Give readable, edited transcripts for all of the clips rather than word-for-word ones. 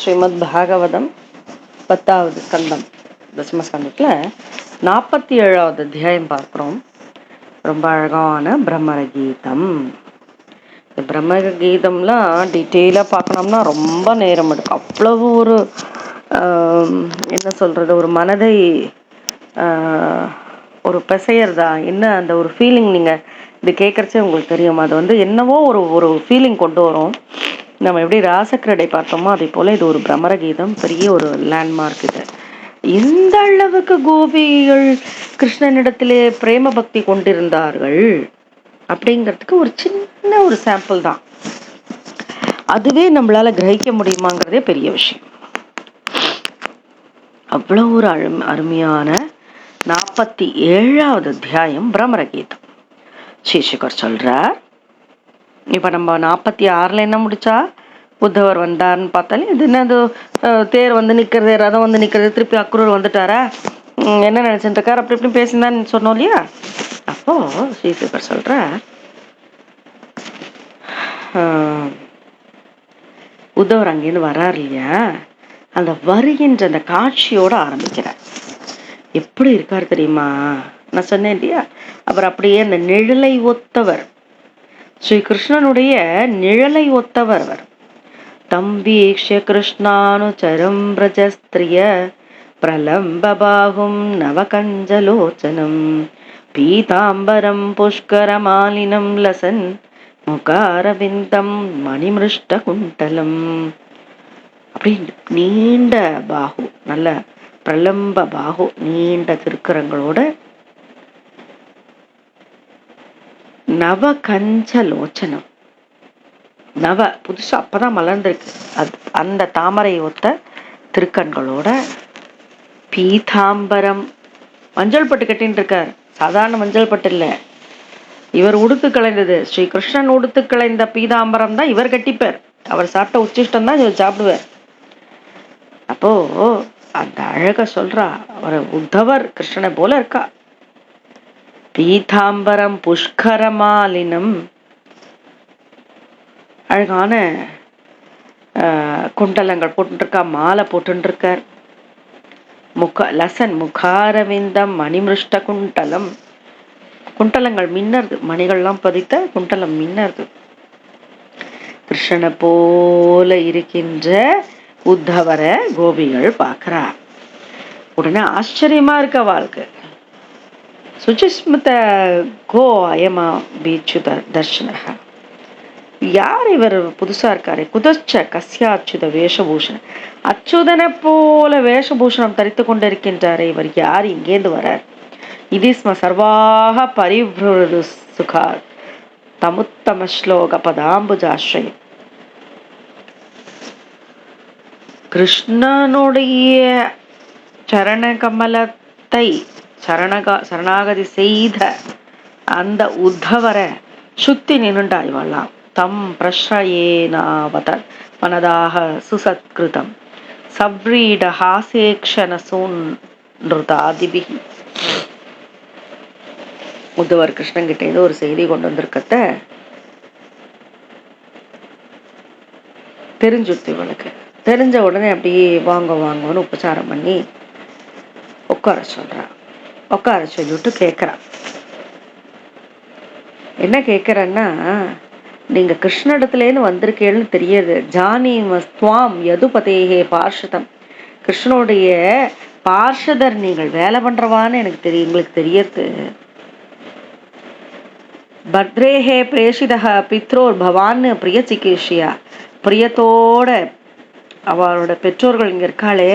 ஸ்ரீமத் பாகவதம் 10வது ஸ்கந்தம் தசமஸ்கந்தத்தில் 47வது அத்தியாயம் பார்க்குறோம். ரொம்ப அழகான பிரம்மர கீதம். இந்த பிரம்மர கீதம்லாம் டீட்டெயிலாக பார்க்கணும்னா ரொம்ப நேரம் எடுக்கும். அவ்வளவு ஒரு என்ன சொல்கிறது, ஒரு மனதை ஒரு பிசையறதா என்ன அந்த ஒரு ஃபீலிங். நீங்கள் இது கேட்குறச்சே உங்களுக்கு தெரியும். அது வந்து என்னவோ ஒரு ஃபீலிங் கொண்டு வரும். நம்ம எப்படி ராசக்கிரடை பார்த்தோமோ அதே போல் இது ஒரு பிரமர கீதம், பெரிய ஒரு லேண்ட்மார்க். இது எந்த அளவுக்கு கோபிகள் கிருஷ்ணனிடத்திலே பிரேம பக்தி கொண்டிருந்தார்கள் அப்படிங்கிறதுக்கு ஒரு சின்ன ஒரு சாம்பிள் தான். அதுவே நம்மளால கிரகிக்க முடியுமாங்கிறதே பெரிய விஷயம். அவ்வளோ ஒரு அருமையான 47வது அத்தியாயம் பிரமர கீதம். ஸ்ரீசங்கர் சொல்றார். இப்போ நம்ம 46ல் என்ன முடிச்சா, உத்தவர் வந்தார்னு பார்த்தாலே இது என்னது, தேர் வந்து நிற்கிறது, ரதம் வந்து நிற்கிறது, திருப்பி அக்ரூர் வந்துட்டாரா, என்ன நினச்சிட்டு இருக்கார், அப்படி இப்படி பேசினான்னு சொன்னோம் இல்லையா. அப்போ ஸ்ரீசங்கர் சொல்ற, உத்தவர் அங்கேருந்து வர்றார் இல்லையா, அந்த வருகின்ற அந்த காட்சியோட ஆரம்பிக்கிறார். எப்படி இருக்கார் தெரியுமா, நான் சொன்னேன் இல்லையா, அவர் அப்படியே அந்த நிழலை ஒத்தவர், ஸ்ரீ கிருஷ்ணனுடைய நிழலை ஒத்தவர் அவர். தம்பீக்ஷ்ய கிருஷ்ணானுச்சரம் பிரஜஸ்திரிய பிரலம்பபாகும் நவகஞ்சலோச்சனம் பீதாம்பரம் புஷ்கரமாலினம் லசன் முகாரவிந்தம் மணிமிருஷ்ட குண்டலம். அப்படி நீண்ட பாகு, நல்ல பிரலம்ப பாகு, நீண்ட திருக்கரங்களோட நவகஞ்சலோச்சனம், நவ புதுசா அப்பதான் மலர்ந்திருக்கு, அந்த தாமரை ஒத்த திருக்கண்களோட, பீதாம்பரம் மஞ்சள் பட்டு கட்டின்னு இருக்கார். சாதாரண மஞ்சள் பட்டு இல்லை, இவர் உடுத்து கலைந்தது, ஸ்ரீ கிருஷ்ணன் உடுத்து கலைந்த பீதாம்பரம் தான் இவர் கட்டிப்பார். அவர் சாப்பிட்ட உச்சிஷ்டம் தான் இவர் சாப்பிடுவார். அப்போ அந்த அழக சொல்றா, அவர் உத்தவர் கிருஷ்ணனை போல இருக்கா. பீதாம்பரம் புஷ்கரமாலினம், அழகான குண்டலங்கள் போட்டுருக்கா, மாலை போட்டுருக்கார். லசன் முகாரவிந்தம் மணிமிருஷ்ட குண்டலம், குண்டலங்கள் மின்னறது, மணிகள்லாம் பதித்த குண்டலம் மின்னறது. கிருஷ்ணனை போல இருக்கின்ற உத்தவரை கோபிகள் பார்க்கிறா. உடனே ஆச்சரியமா இருக்க வாழ்க்கை. சுச்சிஸ்மித கோ அயமா பீச்சுத தர்ஷனக, யார் இவர் புதுசா இருக்காரு, குதச்ச கஸ்யாச்சுத வேஷபூஷண, அச்சுதனை போல வேஷபூஷணம் தரித்து கொண்டிருக்கின்றாரே, இவர் யார், இங்கேந்து வரார். இதுஸ்ம சர்வாக பரிவ்ரு சுகா தமுத்தம ஸ்லோக பதாம்புஜாஸ்ரயம். கிருஷ்ணனுடைய சரண கமலத்தை சரணாகதி செய்த அந்த உத்தவரை சுத்தி நின்றுண்டாய்வாளாம். தம் பிரஷ்ரயேனாவத மனதாக சுசத்கிருதம் சவ்ரீட ஹாசேக்ஷண சூன்ருதாதிபி. உத்தவர் கிருஷ்ணன் கிட்ட இருந்து ஒரு செய்தி கொண்டு வந்திருக்கத்த தெரிஞ்சுட்டு, இவனுக்கு தெரிஞ்ச உடனே அப்படியே வாங்கன்னு உபச்சாரம் பண்ணி உட்கார சொல்றான். உட்கார சொல்லிட்டு கேட்குறான். என்ன கேட்குறேன்னா, நீங்க கிருஷ்ணனிடத்துலேருந்து வந்திருக்கேன்னு தெரியுது. ஜானி மஸ்துவாம் யதுபதேகே பார்ஷதம், கிருஷ்ணனுடைய பார்ஷதர் நீங்கள், வேலை பண்றவான்னு எனக்கு தெரியும், எங்களுக்கு தெரியறது. பத்ரேஹே பிரேஷிதக பித்ரோர் பவான்னு பிரிய சிகிஷியா, பிரியத்தோட அவளோட பெற்றோர்கள் இங்க இருக்காளே,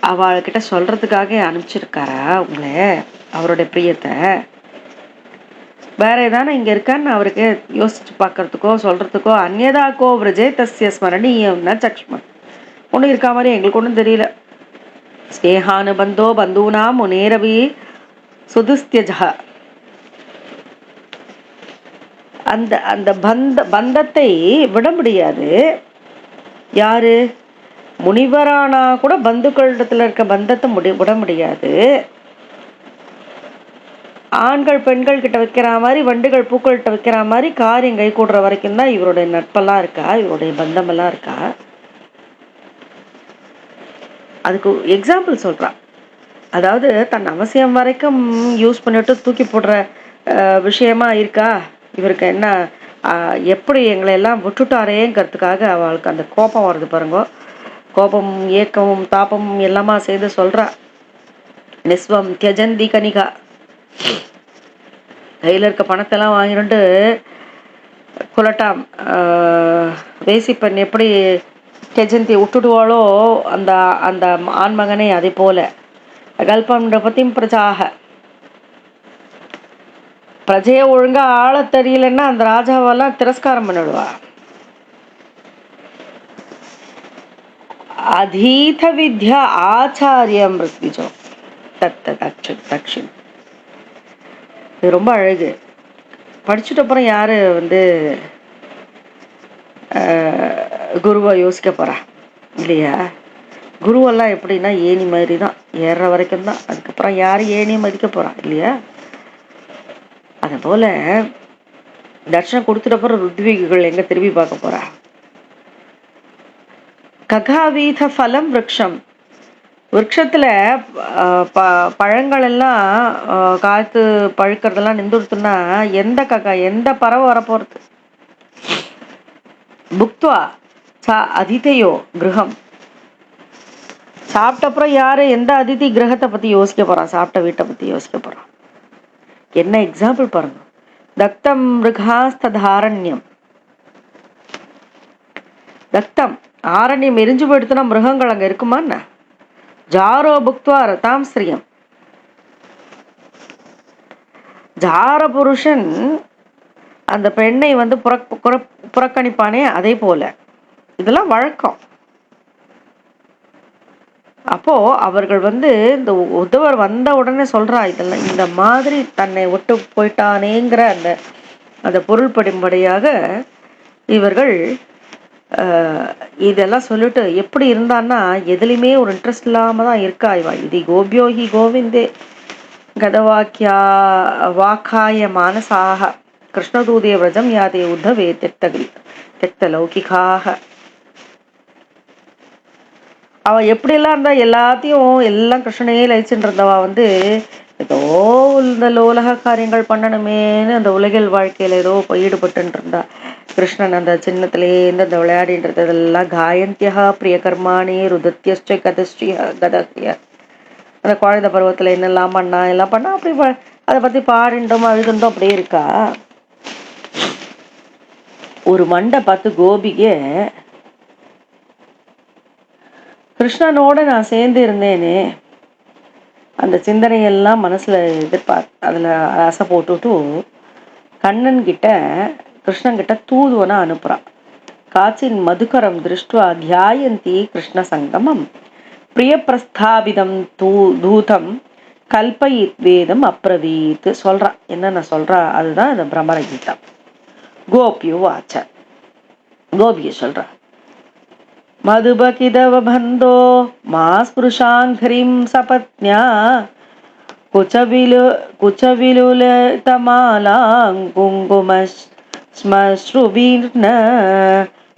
அவள்கிட்ட சொல்றதுக்காக அனுப்பிச்சிருக்காரா உங்களை, அவருடைய பிரியத்தை. வேற ஏதானே இங்க இருக்கான்னு அவருக்கு யோசிச்சு பார்க்கறதுக்கோ சொல்றதுக்கோ, அந்நதாக்கோ விரஜே தஸ்ய ஸ்மரணீயம்னா சக்ஷ்மன், ஒன்றும் இருக்கா மாதிரி எங்களுக்கு ஒன்றும் தெரியல. ஸ்னேகானுபந்தோ பந்தூனா முனேரவி சுதுஸ்தியஜா, அந்த அந்த பந்தத்தை விட முடியாது. யாரு, முனிவரானா கூட பந்துக்களிடத்துல இருக்க பந்தத்தை விட முடியாது. ஆண்கள் பெண்கள் கிட்ட வைக்கிற மாதிரி, வண்டுகள் பூக்கள்கிட்ட வைக்கிற மாதிரி காரியம் கை கூடுற வரைக்கும் தான் இவருடைய நட்பெல்லாம் இருக்கா, இவருடைய பந்தமெல்லாம் இருக்கா. அதுக்கு எக்ஸாம்பிள் சொல்கிறான். அதாவது தன் அவசியம் வரைக்கும் யூஸ் பண்ணிட்டு தூக்கி போடுற விஷயமா இருக்கா இவருக்கு. என்ன எப்படி எங்களை எல்லாம் விட்டுட்டாரேங்கிறதுக்காக அவளுக்கு அந்த கோபம் வருது பாருங்க. கோபம், ஏக்கமும், தாபமும் எல்லாமா சேர்ந்து சொல்கிறா. நிஸ்வம் தியஜந்தி கனிகா, கையில் இருக்க பணத்தெல்லாம் வாங்கிட்டு குலட்டாம் வேசிப்பெண் எப்படி கெஜந்தி விட்டுடுவாளோ அந்த அந்த ஆண்மகனை அதே போல அகல்பம் பத்தியும் பிரஜாக, பிரஜையை ஒழுங்கா ஆள தெரியலன்னா அந்த ராஜாவெல்லாம் திரஸ்காரம் பண்ணிடுவா. அதீத வித்யா ஆச்சாரியம் மிருத்விஜோ தத்த தக்ஷின். இது ரொம்ப அழகு. படிச்சுட்டு அப்புறம் யாரு குருவை யோசிக்க போறா இல்லையா? குருவெல்லாம் எப்படின்னா ஏணி மாதிரி தான், ஏறுற வரைக்கும் தான். அதுக்கப்புறம் யாரு ஏணியை மதிக்க போறா இல்லையா? அதை போல தர்ஷனம் கொடுத்துட்ட அப்புறம் ருத்விகள் எங்க திரும்பி பார்க்க போறா? ககாவீத ஃபலம் விரக்ஷம், விரக்ஷத்துல பழங்கள் எல்லாம் காய்த்து பழுக்கிறதெல்லாம் நின்றுடுத்துன்னா எந்த கக்கா எந்த பறவை வரப்போறது? புக்துவா சா அதிதையோ கிரகம், சாப்பிட்ட அப்புறம் யாரு எந்த அதிதி கிரகத்தை பத்தி யோசிக்க போறான்? சாப்பிட்ட வீட்டை பத்தி யோசிக்க போறான். என்ன எக்ஸாம்பிள் பாருங்க. தக்தம் மிருகாஸ்தாரண்யம், தக்தம் ஆரண்யம் எரிஞ்சு போயிடுத்துனா மிருகங்கள் அங்க இருக்குமா என்ன? ஜாரோ புக்துவா ரதாம் ஸ்ரீயம், ஜார புருஷன் அந்த பெண்ணை புறக்கணிப்பானே அதே போல. இதெல்லாம் வழக்கம். அப்போ அவர்கள் இந்த உத்தவர் வந்த உடனே சொல்றா, இதெல்லாம் இந்த மாதிரி தன்னை விட்டு போயிட்டானேங்கிற அந்த அந்த பொருள் படிம்படியாக இவர்கள் இதெல்லாம் சொல்லிட்டு எப்படி இருந்தான்னா எதுலையுமே ஒரு இன்ட்ரெஸ்ட் இல்லாம தான் இருக்கா இவா. இது கோபியோஹி கோவிந்தே கதவாக்கியா வாக்காய மானசாக கிருஷ்ணதூதே விரஜம் யாதே உத்தவே தெக்த லௌகிகாக. அவ எப்படியெல்லாம் இருந்தா எல்லாத்தையும் எல்லாம் கிருஷ்ணனையே லயிச்சுட்டு இருந்தவா ஏதோ இந்த உலக காரியங்கள் பண்ணணுமேனு அந்த உலகில் வாழ்க்கையில ஏதோ ஈடுபட்டு இருந்தா. கிருஷ்ணன் அந்த சின்னத்திலேருந்து அந்த விளையாடின்றது இதெல்லாம் காயந்தியா பிரிய கர்மானி ருதத்திய கதஸ்ரீ கதஹ்ய, அந்த குழந்தை பருவத்துல என்னெல்லாம் பண்ணா எல்லாம் பண்ணா அப்படி அதை பத்தி பாடிண்டோம் அழுதுண்டோம் அப்படியே இருக்கா. ஒரு மண்டை பார்த்து கோபிகை, கிருஷ்ணனோட நான் சேர்ந்து இருந்தேனே அந்த சிந்தனையெல்லாம் மனசுல அதுல ஆசை போட்டுட்டு கண்ணன் கிட்ட கிருஷ்ணன் கிட்ட தூதுவனா அனுப்புறான். காச்சின் மதுகரம் திருஷ்டுவா தியாயந்தி கிருஷ்ண சங்கமம் பிரிய பிரஸ்தாபிதம் தூதம் கல்பயித் வேதம் அப்ரவீத் சொல்றான். என்னென்ன சொல்றா அதுதான் இந்த பிரம்மர கீதம். கோபியு வாச்ச, கோபிய சொல்றா. மதுபகிதவ பந்தோ மாஸ்புருஷாங்கிரிம் சபத்ஞா குச்சவிலுலதமாலாங்குங்கும ஸ்மஸ்ருபீர்ண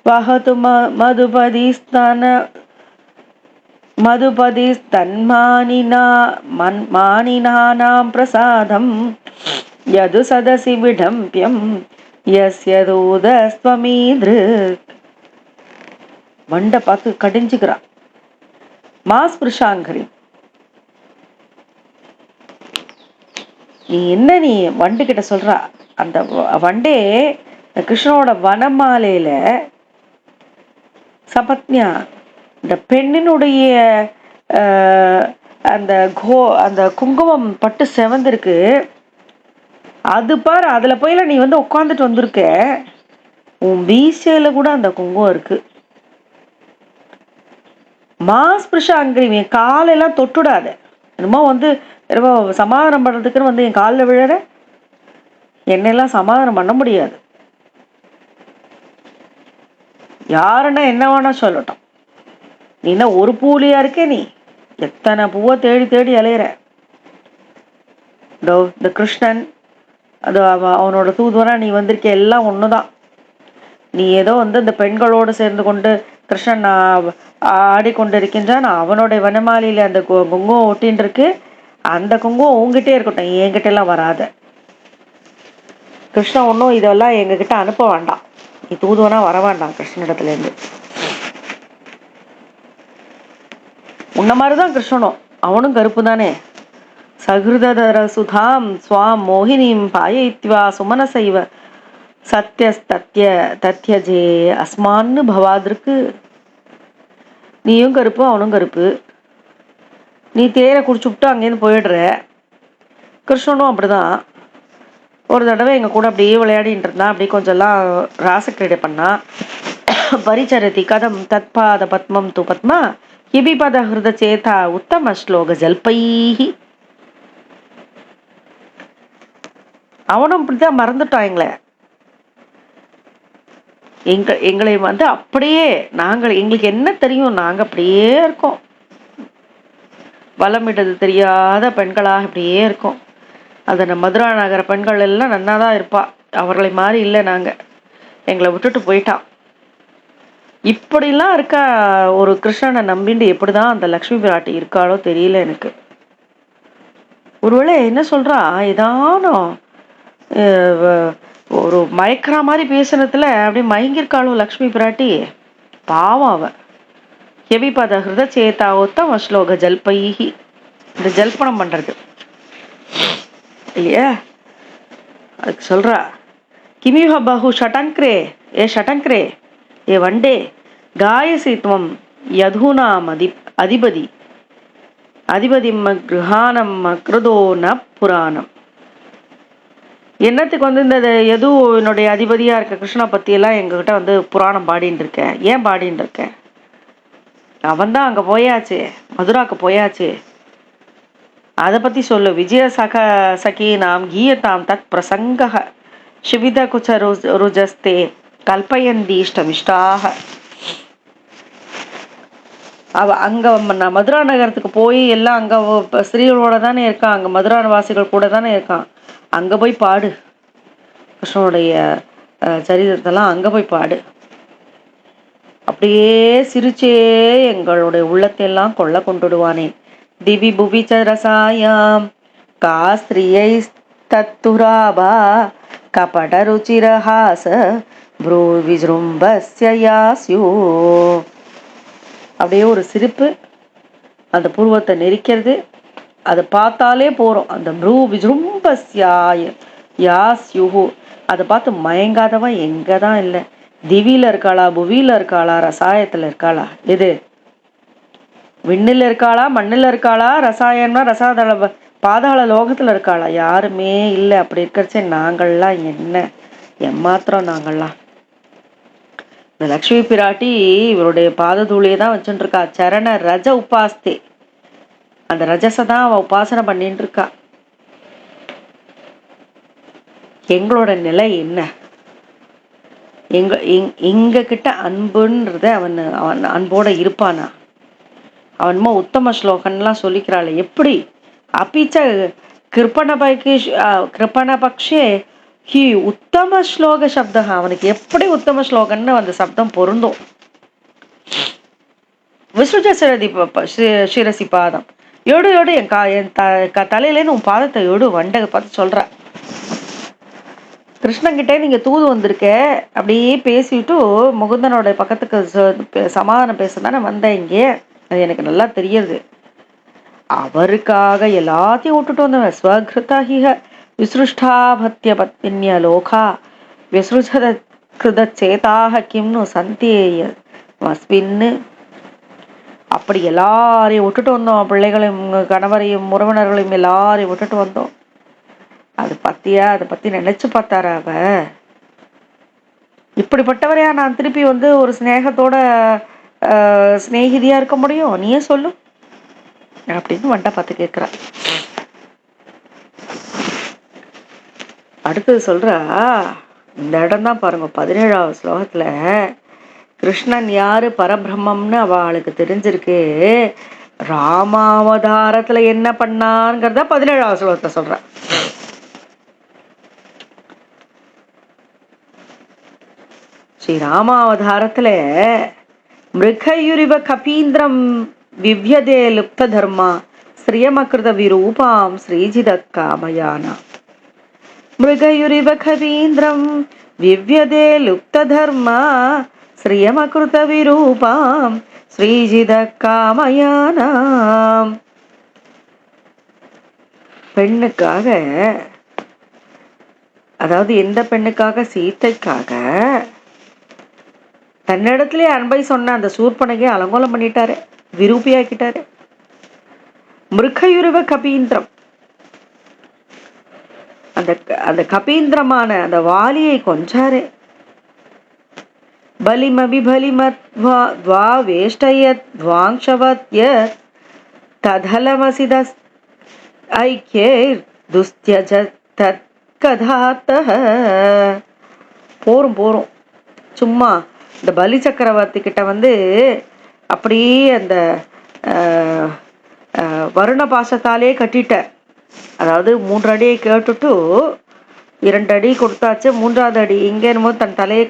வஹது மதுபதிஸ்தன்மானினானாம் பிரசாதம் யது சதசி விடம்பியம் யஸ்ய தூதஸ்வமீத்ருக். மண்டை பார்த்து கடிஞ்சுக்கிறான். மாஸ்பிருஷாங்கரி, நீ என்ன நீ வண்டு கிட்ட சொல்றா? அந்த வண்டே கிருஷ்ணனோட வனமாலையில சபத்ஞா இந்த பெண்ணினுடைய அந்த குங்குமம் பட்டு செவந்திருக்கு. அது பாரு, அதுல போயில நீ உட்காந்துட்டு வந்திருக்க. உன் வீசையில கூட அந்த குங்குமம் இருக்கு. மாஸ்பிருஷாங்கிரி, என் காலெல்லாம் தொட்டுடாத. என்னமோ ரொம்ப சமாதானம் பண்றதுக்குன்னு என் காலில் விழற. என்னெல்லாம் சமாதானம் பண்ண முடியாது. யாருன்னா என்ன வேணா சொல்லட்டும். நீ என்ன ஒரு பூலியா இருக்கே? நீ எத்தனை பூவை தேடி தேடி அலையிற. இந்த கிருஷ்ணன் அது அவனோட தூதுவனா நீ வந்திருக்க, எல்லாம் ஒண்ணுதான். நீ ஏதோ இந்த பெண்களோடு சேர்ந்து கொண்டு கிருஷ்ணன் ஆடிக்கொண்டிருக்கின்றான். அவனுடைய வனமாலியில அந்த குங்குமம் ஒட்டின்னு இருக்கு. அந்த குங்குமம் உங்ககிட்டே இருக்கட்டும், என்கிட்ட எல்லாம் வராத. கிருஷ்ணன் ஒன்றும் இதெல்லாம் எங்ககிட்ட அனுப்ப வேண்டாம், நீ தூதுவனா வர வேண்டாம் கிருஷ்ணனிடத்துல இருந்து. உன்ன மாதிரிதான் கிருஷ்ணனும், அவனும் கருப்பு தானே. சகிருதர சுதாம் ஸ்வாம் மோகினிம் பாயயித்வா சுமனசைவ சத்ய தத்ய தத்யஜே அஸ்மான்னு பவாதிருக்கு. நீயும் கருப்பு அவனும் கருப்பு, நீ தேரை குடிச்சுவிட்டு அங்கேருந்து போயிடுற. கிருஷ்ணனும் அப்படிதான். ஒரு தடவை எங்கள் கூட அப்படியே விளையாடிட்டு இருந்தான். அப்படியே கொஞ்சம்லாம் ராசக்கிரீடை பண்ணா. பரிச்சரதி கதம் தத்பாத பத்மம் து பத்மா ஹிபிபத ஹிருத சேதா உத்தம ஸ்லோக ஜல்பைஹி. அவனும் அப்படித்தான் மறந்துட்டான் எங்களை. எங்களை வந்து அப்படியே எங்களுக்கு என்ன தெரியும், நாங்கள் அப்படியே இருக்கோம். வளமிட்டது தெரியாத பெண்களாக அப்படியே இருக்கோம். அந்த மதுரா நகர பெண்கள் எல்லாம் நன்னா தான் இருப்பா, அவர்களை மாதிரி இல்லை. நாங்கள் எங்களை விட்டுட்டு போயிட்டான். இப்படிலாம் இருக்க ஒரு கிருஷ்ணனை நம்பிண்டு எப்படிதான் அந்த லக்ஷ்மி பிராட்டி இருக்காளோ தெரியல எனக்கு. ஒருவேளை என்ன சொல்றா, ஏதானும் ஒரு மயக்கிற மாதிரி பேசுனதுல அப்படி மயங்கிருக்காளோ லக்ஷ்மி பிராட்டி. பாவம் அவ. ஹெவிபத ஹிருத சேதா ஒத்தம் ஸ்லோக ஜல்பைஹி, இந்த ஜல்பனம் பண்றது இல்லையா, அதுக்கு சொல்றா. கிமிஹ பஹு ஷடங்க்ரே, ஏ ஷடங்க்ரே, ஏ வண்டே காயசி துவம் யதுனாம் அதிபதி அதிபதிம் கிருஹானம் கிருதோ ந புராணம். என்னத்துக்கு வந்து இந்த எது என்னுடைய அதிபதியா இருக்க கிருஷ்ணனை பத்தி எல்லாம் எங்ககிட்ட வந்து புராணம் பாடின்னு இருக்கேன், ஏன் பாடின்னு இருக்கேன்? அவன் தான் அங்க போயாச்சு, மதுராக்கு போயாச்சு, அதை பத்தி சொல்லு. விஜய சகி நாம் கீயதாம் தத் பிரசங்க சிவித குச்ச ருஜஸ்தே கல்பயந்தீஷ்டமிஷ்டாக. அவ அங்க மதுரா நகரத்துக்கு போய் எல்லாம் அங்க ஸ்திரீகளோட தானே இருக்கான், அங்க மதுரா வாசிகள் கூட தானே இருக்கான். அங்க போய் பாடு, கிருஷ்ணனுடைய சரித்திரத்தெல்லாம் அங்க போய் பாடு. அப்படியே சிரிச்சே எங்களுடைய உள்ளத்தை எல்லாம் கொள்ள கொண்டுடுவானே. திவி புவி ரசாயாம் கா ஸ்திரியை தத்துராபா கபட ருச்சிரஹாச ப்ரூ விஜృంభஸ்யாஸ்யோ. அப்படியே ஒரு சிரிப்பு, அந்த புருவத்தை நெரிக்கிறது, அதை பார்த்தாலே போறோம். அந்த ப்ரூ விஜృంభஸ்யாய யாஸ்யு, அதை பார்த்து மயங்காதவன் எங்க தான் இல்லை. திவியில இருக்காளா, புவியில இருக்காளா, ரசாயத்துல இருக்காளா, எது விண்ணில் இருக்காளா, மண்ணில் இருக்காளா, ரசாயனா ரசாதள பாதாள லோகத்துல இருக்காளா, யாருமே இல்லை. அப்படி இருக்கிறச்சே நாங்கள்லாம் என்ன எம்மாத்திரம் நாங்கள்லாம். இந்த லக்ஷ்மி பிராட்டி இவருடைய பாததூளியை தான் வச்சுட்டு இருக்கா. சரண ரஜ உபாஸ்தே, அந்த ரஜஸை தான் அவ உபாசனை பண்ணிட்டு இருக்கா. எங்களோட நிலை என்ன? எங்க கிட்ட அன்புன்றத அவன் அன்போட இருப்பானா? அவன்மோ உத்தம ஸ்லோகன்லாம் சொல்லிக்கிறாள். எப்படி அப்பிச்ச கிருப்பணபக்ஷே ஹி உத்தம ஸ்லோக சப்தா, அவனுக்கு எப்படி உத்தம ஸ்லோகன்னு அந்த சப்தம் பொருந்தும். விசுஜ சிரசி பாதம் எடு எடு, என் தலையிலேன்னு உன் பாதத்தை எடு, வண்டை பார்த்து சொல்ற. கிருஷ்ணங்கிட்டே நீங்க தூது வந்திருக்க, அப்படியே பேசிட்டு முகுந்தனோட பக்கத்துக்கு சமாதானம் பேசதானே வந்தேன் இங்கே, அது எனக்கு நல்லா தெரியுது. அவருக்காக எல்லாத்தையும் விட்டுட்டு வந்தவன். ஸ்வகிருதஹிஹ விசுஷ்டாபத்திய பத்னின்ய லோகா விசுருஜத கிருத சேதாக கிம்னு சந்தேய மஸ்பின்னு. அப்படி எல்லாரையும் விட்டுட்டு வந்தோம், பிள்ளைகளையும் கணவரையும் உறவினர்களையும் எல்லாரையும் விட்டுட்டு வந்தோம். அது பத்தியா, அதை பத்தி நினைச்சு பார்த்தார அவ? இப்படிப்பட்டவரையா நான் திருப்பி வந்து ஒரு ஸ்நேகத்தோட ஸ்நேகிதியா இருக்க முடியும்? நீயே சொல்லு அப்படின்னு வண்டை பார்த்து கேட்கிறா. அடுத்தது சொல்றா, இந்த இடம் தான் பாருங்க 17வது ஸ்லோகத்துல கிருஷ்ணன் யாரு பரபிரம்மம்னு அவளுக்கு தெரிஞ்சிருக்கு. ராமாவதாரத்துல என்ன பண்ணான்ங்கிறத 17வது ஸ்லோகத்துல சொல்ற. ஸ்ரீ ராமாவதாரத்துல மிருகயுரிவ கபீந்திரம் விவ்யதே லுப்த தர்மா ஸ்ரீயமகிருத விரூபாம் ஸ்ரீஜித காமயானா. மிருகயுரிவ கபீந்திரம் விவ்யதே லுப்த தர்மா ஸ்ரீயமகிருத விரூபாம் ஸ்ரீஜித காமயானாம். பெண்ணுக்காக, அதாவது எந்த பெண்ணுக்காக? சீத்தைக்காக தன்னிடத்திலே அன்பை சொன்ன அந்த சூர்பனகை அலங்கோலம் பண்ணிட்டாரு, விரூபியாக்கிட்டாரு. மிருகயுருவ கபீந்திரம், அந்த அந்த கபீந்திரமான அந்த வாலியை கொன்றாரு. பலிமபி பலிமத்வா வேஷ்டயத் வாங்ஷவத்ய ததலமசித ஐக்கியர் துஸ்த்யஜத் தத்கதாத்தஹ. போரும் போரும், சும்மா இந்த பலி சக்கரவர்த்தி கிட்ட அப்படியே அந்த வருண பாசத்தாலே கட்டிட்டார். அதாவது 3 அடியை கேட்டுட்டு 2 அடி கொடுத்தாச்சு, 3வது அடி இங்கே என்னமோ தன் தலையை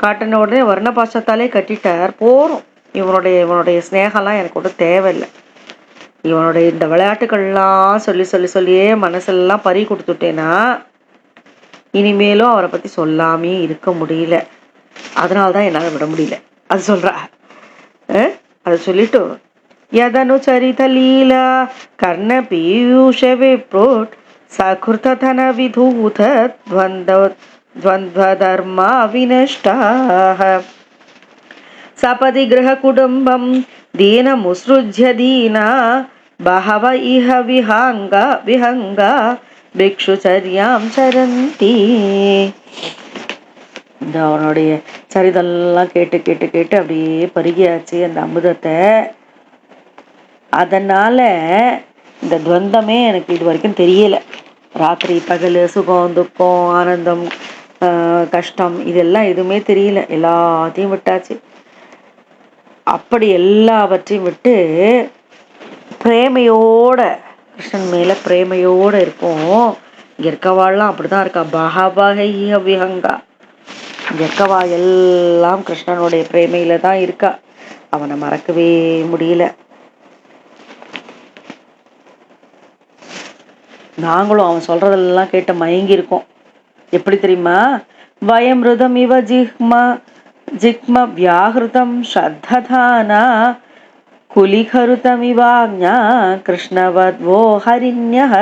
காட்டின உடனே வருண பாசத்தாலே கட்டிட்டார். போரும், இவனுடைய ஸ்நேகம்லாம் எனக்கு ஒன்றும் தேவையில்லை. இவனுடைய இந்த விளையாட்டுகள்லாம் சொல்லி சொல்லி சொல்லியே மனசெல்லாம் பறி கொடுத்துட்டேன்னா இனிமேலும் அவரை பற்றி சொல்லாமே இருக்க முடியல. அதனால்தான் என்னால் விட முடியல. அது சொல்ற, அதை சொல்லிட்டு யதனு சரித லீலா கர்ண பீயூஷ விப்ரோட் சகுர்தன விதூத துவந்த தர்மா வினஷ்டாஹ சபதி கிரக குடும்பம் தீன முஸ்ருஜ்ய தீனா பஹவ இஹ விஹங்கா பிக்ஷுச்சரியாம் சரந்தி. இந்த அவனுடைய சரிதெல்லாம் கேட்டு கேட்டு கேட்டு அப்படியே பருகியாச்சு அந்த அமுதத்தை. அதனால இந்த துவந்தமே எனக்கு இது வரைக்கும் தெரியல. ராத்திரி பகல், சுகம் துக்கம், ஆனந்தம், கஷ்டம், இதெல்லாம் எதுவுமே தெரியல. எல்லாத்தையும் விட்டாச்சு. அப்படி எல்லாவற்றையும் விட்டு பிரேமையோட, கிருஷ்ணன் மேல பிரேமையோட இருப்போம். இங்க இருக்கவாள்லாம் அப்படிதான் இருக்கா. பஹபஹ விஹங்கா, இங்க இருக்கவா எல்லாம் கிருஷ்ணனுடைய பிரேமையில தான் இருக்கா. அவனை மறக்கவே முடியல. நாங்களும் அவன் சொல்றதெல்லாம் கேட்டு மயங்கி இருக்கோம். எப்படி தெரியுமா? வயமிருதம் இவ ஜிக்ம வியாகிருதம் ஸ்ரத்ததானா குலிகருதம் இவாக்ஞா கிருஷ்ணவத்வோ ஹரிண்யஹ.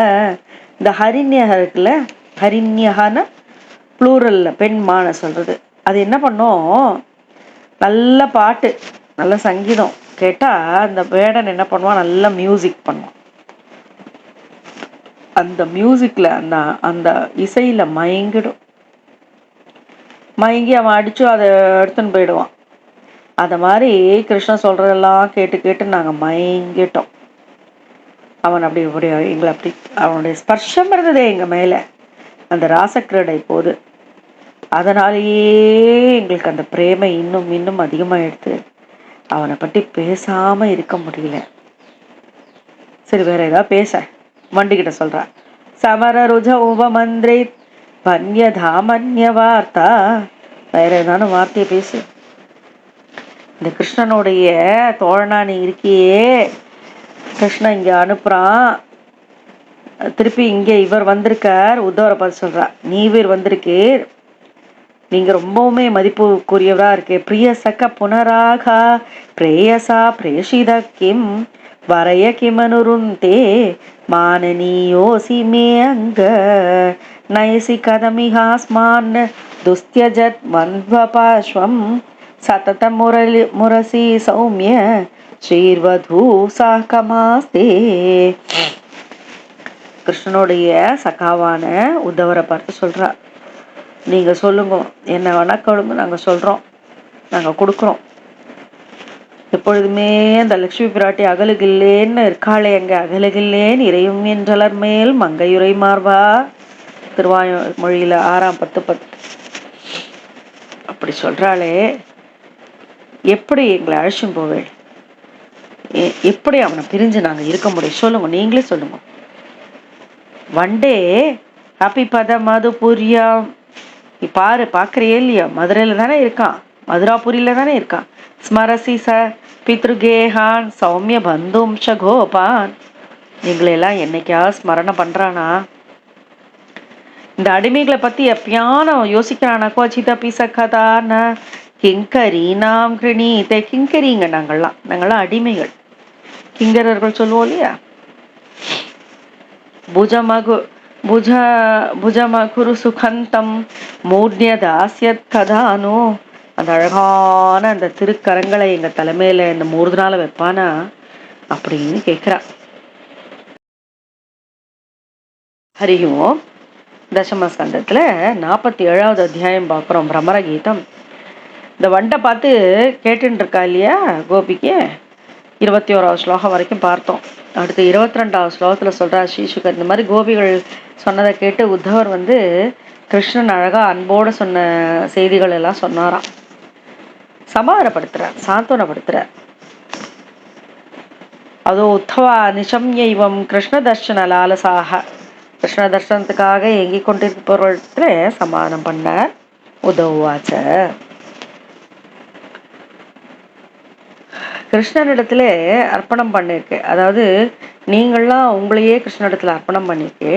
இந்த ஹரிண்யஹ இருக்குல்ல, ஹரிண்யஹன ப்ளூரல்ல பெண்மான சொல்றது. அது என்ன பண்ணோம்? நல்ல பாட்டு, நல்ல சங்கீதம் கேட்டா அந்த வேடன் என்ன பண்ணுவான்? நல்ல மியூசிக் பண்ணுவான். அந்த மியூசிக்ல அந்த அந்த இசையில மயங்கி அவன் அடிச்சு அதை எடுத்துன்னு போயிடுவான். அந்த மாதிரி கிருஷ்ணன் சொல்றதெல்லாம் கேட்டு கேட்டு நாங்கள் மயங்கிட்டோம். அவன் அப்படி எங்களை அப்படி அவனுடைய ஸ்பர்ஷம் இருந்ததே எங்க மேல அந்த ராசக்கிரடை போது. அதனாலேயே எங்களுக்கு அந்த பிரேமை இன்னும் இன்னும் அதிகமாயிடுது. அவனை பற்றி பேசாம இருக்க முடியல. சரி, வேற ஏதாவது பேச வண்டிகிட்ட சொல்றான். சமர ருஜ உபமந்திரே பன்யதாமன்ய வார்த்தா. வேற ஏதான வார்த்தையை பேசு. இந்த கிருஷ்ணனுடைய தோழனா நீ இருக்கியே, கிருஷ்ணன் இங்க அனுப்புறான், திருப்பி இங்க இவர் வந்திருக்கார். உத்தவரை பார்த்து சொல்றா, நீ இவர் வந்திருக்கீர், நீங்க ரொம்பவுமே மதிப்புக்குரியவரா இருக்கு. பிரிய சக புனராகா பிரேயசா பிரேஷித கிம் வரைய கிமனுருந்தே மானனியோசி மே அங்க நயசி கதமிஹாஸ்மான் துஸ்த்யஜத் வன்வபாஸ்வம் சதத முரசி சௌமிய ஸ்ரீர்வதூ சாகமாஸ்தே. கிருஷ்ணனுடைய சகாவான உத்தவரை பார்த்து சொல்றா, நீங்க சொல்லுங்க, என்ன வேணா கொடுங்க, நாங்க சொல்றோம், நாங்க கொடுக்குறோம். எப்பொழுதுமே அந்த லட்சுமி பிராட்டி அகலுகில்லேன்னு இருக்காளே, எங்க அகலுகில்லேன் இறையும் என்றலர் மேல் மங்கையுரை மார்பா. திருவாய்மொழியில 6:10 அப்படி சொல்றாளே. எப்படி எங்களை அழைச்சும் போவேள்? எப்படி அவனை பிரிஞ்சு நாங்க இருக்க முடியும்? சொல்லுங்க, நீங்களே சொல்லுங்க. வண்டே அப்பி பத மதுபுரியா பாரு, பாக்குறியே இல்லையா? மதுரையில தானே இருக்கான், மதுராபுரியில தானே இருக்கான். ஸ்மரசி ச பித்ருகேஹான் சௌமிய பந்தும் ச கோபான். எங்களெல்லாம் என்னைக்காவது ஸ்மரணை பண்றானா? இந்த அடிமைகளை பத்தி எப்பயானோ யோசிக்கிறானா? கோச்சிதபி சகதான கிங்கரி நாம் கிருணீதே. கிங்கரிங்க நாங்கள்லாம் அடிமைகள், கிங்கரர்கள் சொல்லுவோம் இல்லையா? புஜமகு புஜ புஜமகுரு சுகந்தம் மூர்ணியதாசியத் கதானோ. அந்த அழகான அந்த திருக்கரங்களை எங்க தலைமையில இந்த மூர்தனால வைப்பானா அப்படின்னு கேட்கிறா. ஹரியும் தசமஸ்கந்தத்துல 47வது அத்தியாயம் பார்க்குறோம், பிரமர கீதம். இந்த வண்டை பார்த்து கேட்டுட்டு இருக்கா இல்லையா கோபிக்கு. 21வது ஸ்லோகம் வரைக்கும் பார்த்தோம். அடுத்து 22வது ஸ்லோகத்தில் சொல்கிறார் ஸ்ரீசுகர், இந்த மாதிரி கோபிகள் சொன்னதை கேட்டு உத்தவர் கிருஷ்ணன் அழகாக அன்போடு சொன்ன செய்திகள் எல்லாம் சொன்னாராம். சமாதானப்படுத்துகிறார், சாந்தோனப்படுத்துகிறார். அதோ உத்தவா நிஷம்யைவம் கிருஷ்ண தர்ஷன லாலசாக, கிருஷ்ண தர்ஷனத்துக்காக எங்கிக் கொண்டிருப்பவர்களிடத்துல சமாதானம் பண்ணார். உதவாச்ச, கிருஷ்ணனிடத்துல அர்ப்பணம் பண்ணிருக்கு. அதாவது நீங்கள்லாம் உங்களையே கிருஷ்ணனிடத்துல அர்ப்பணம் பண்ணிருக்கு,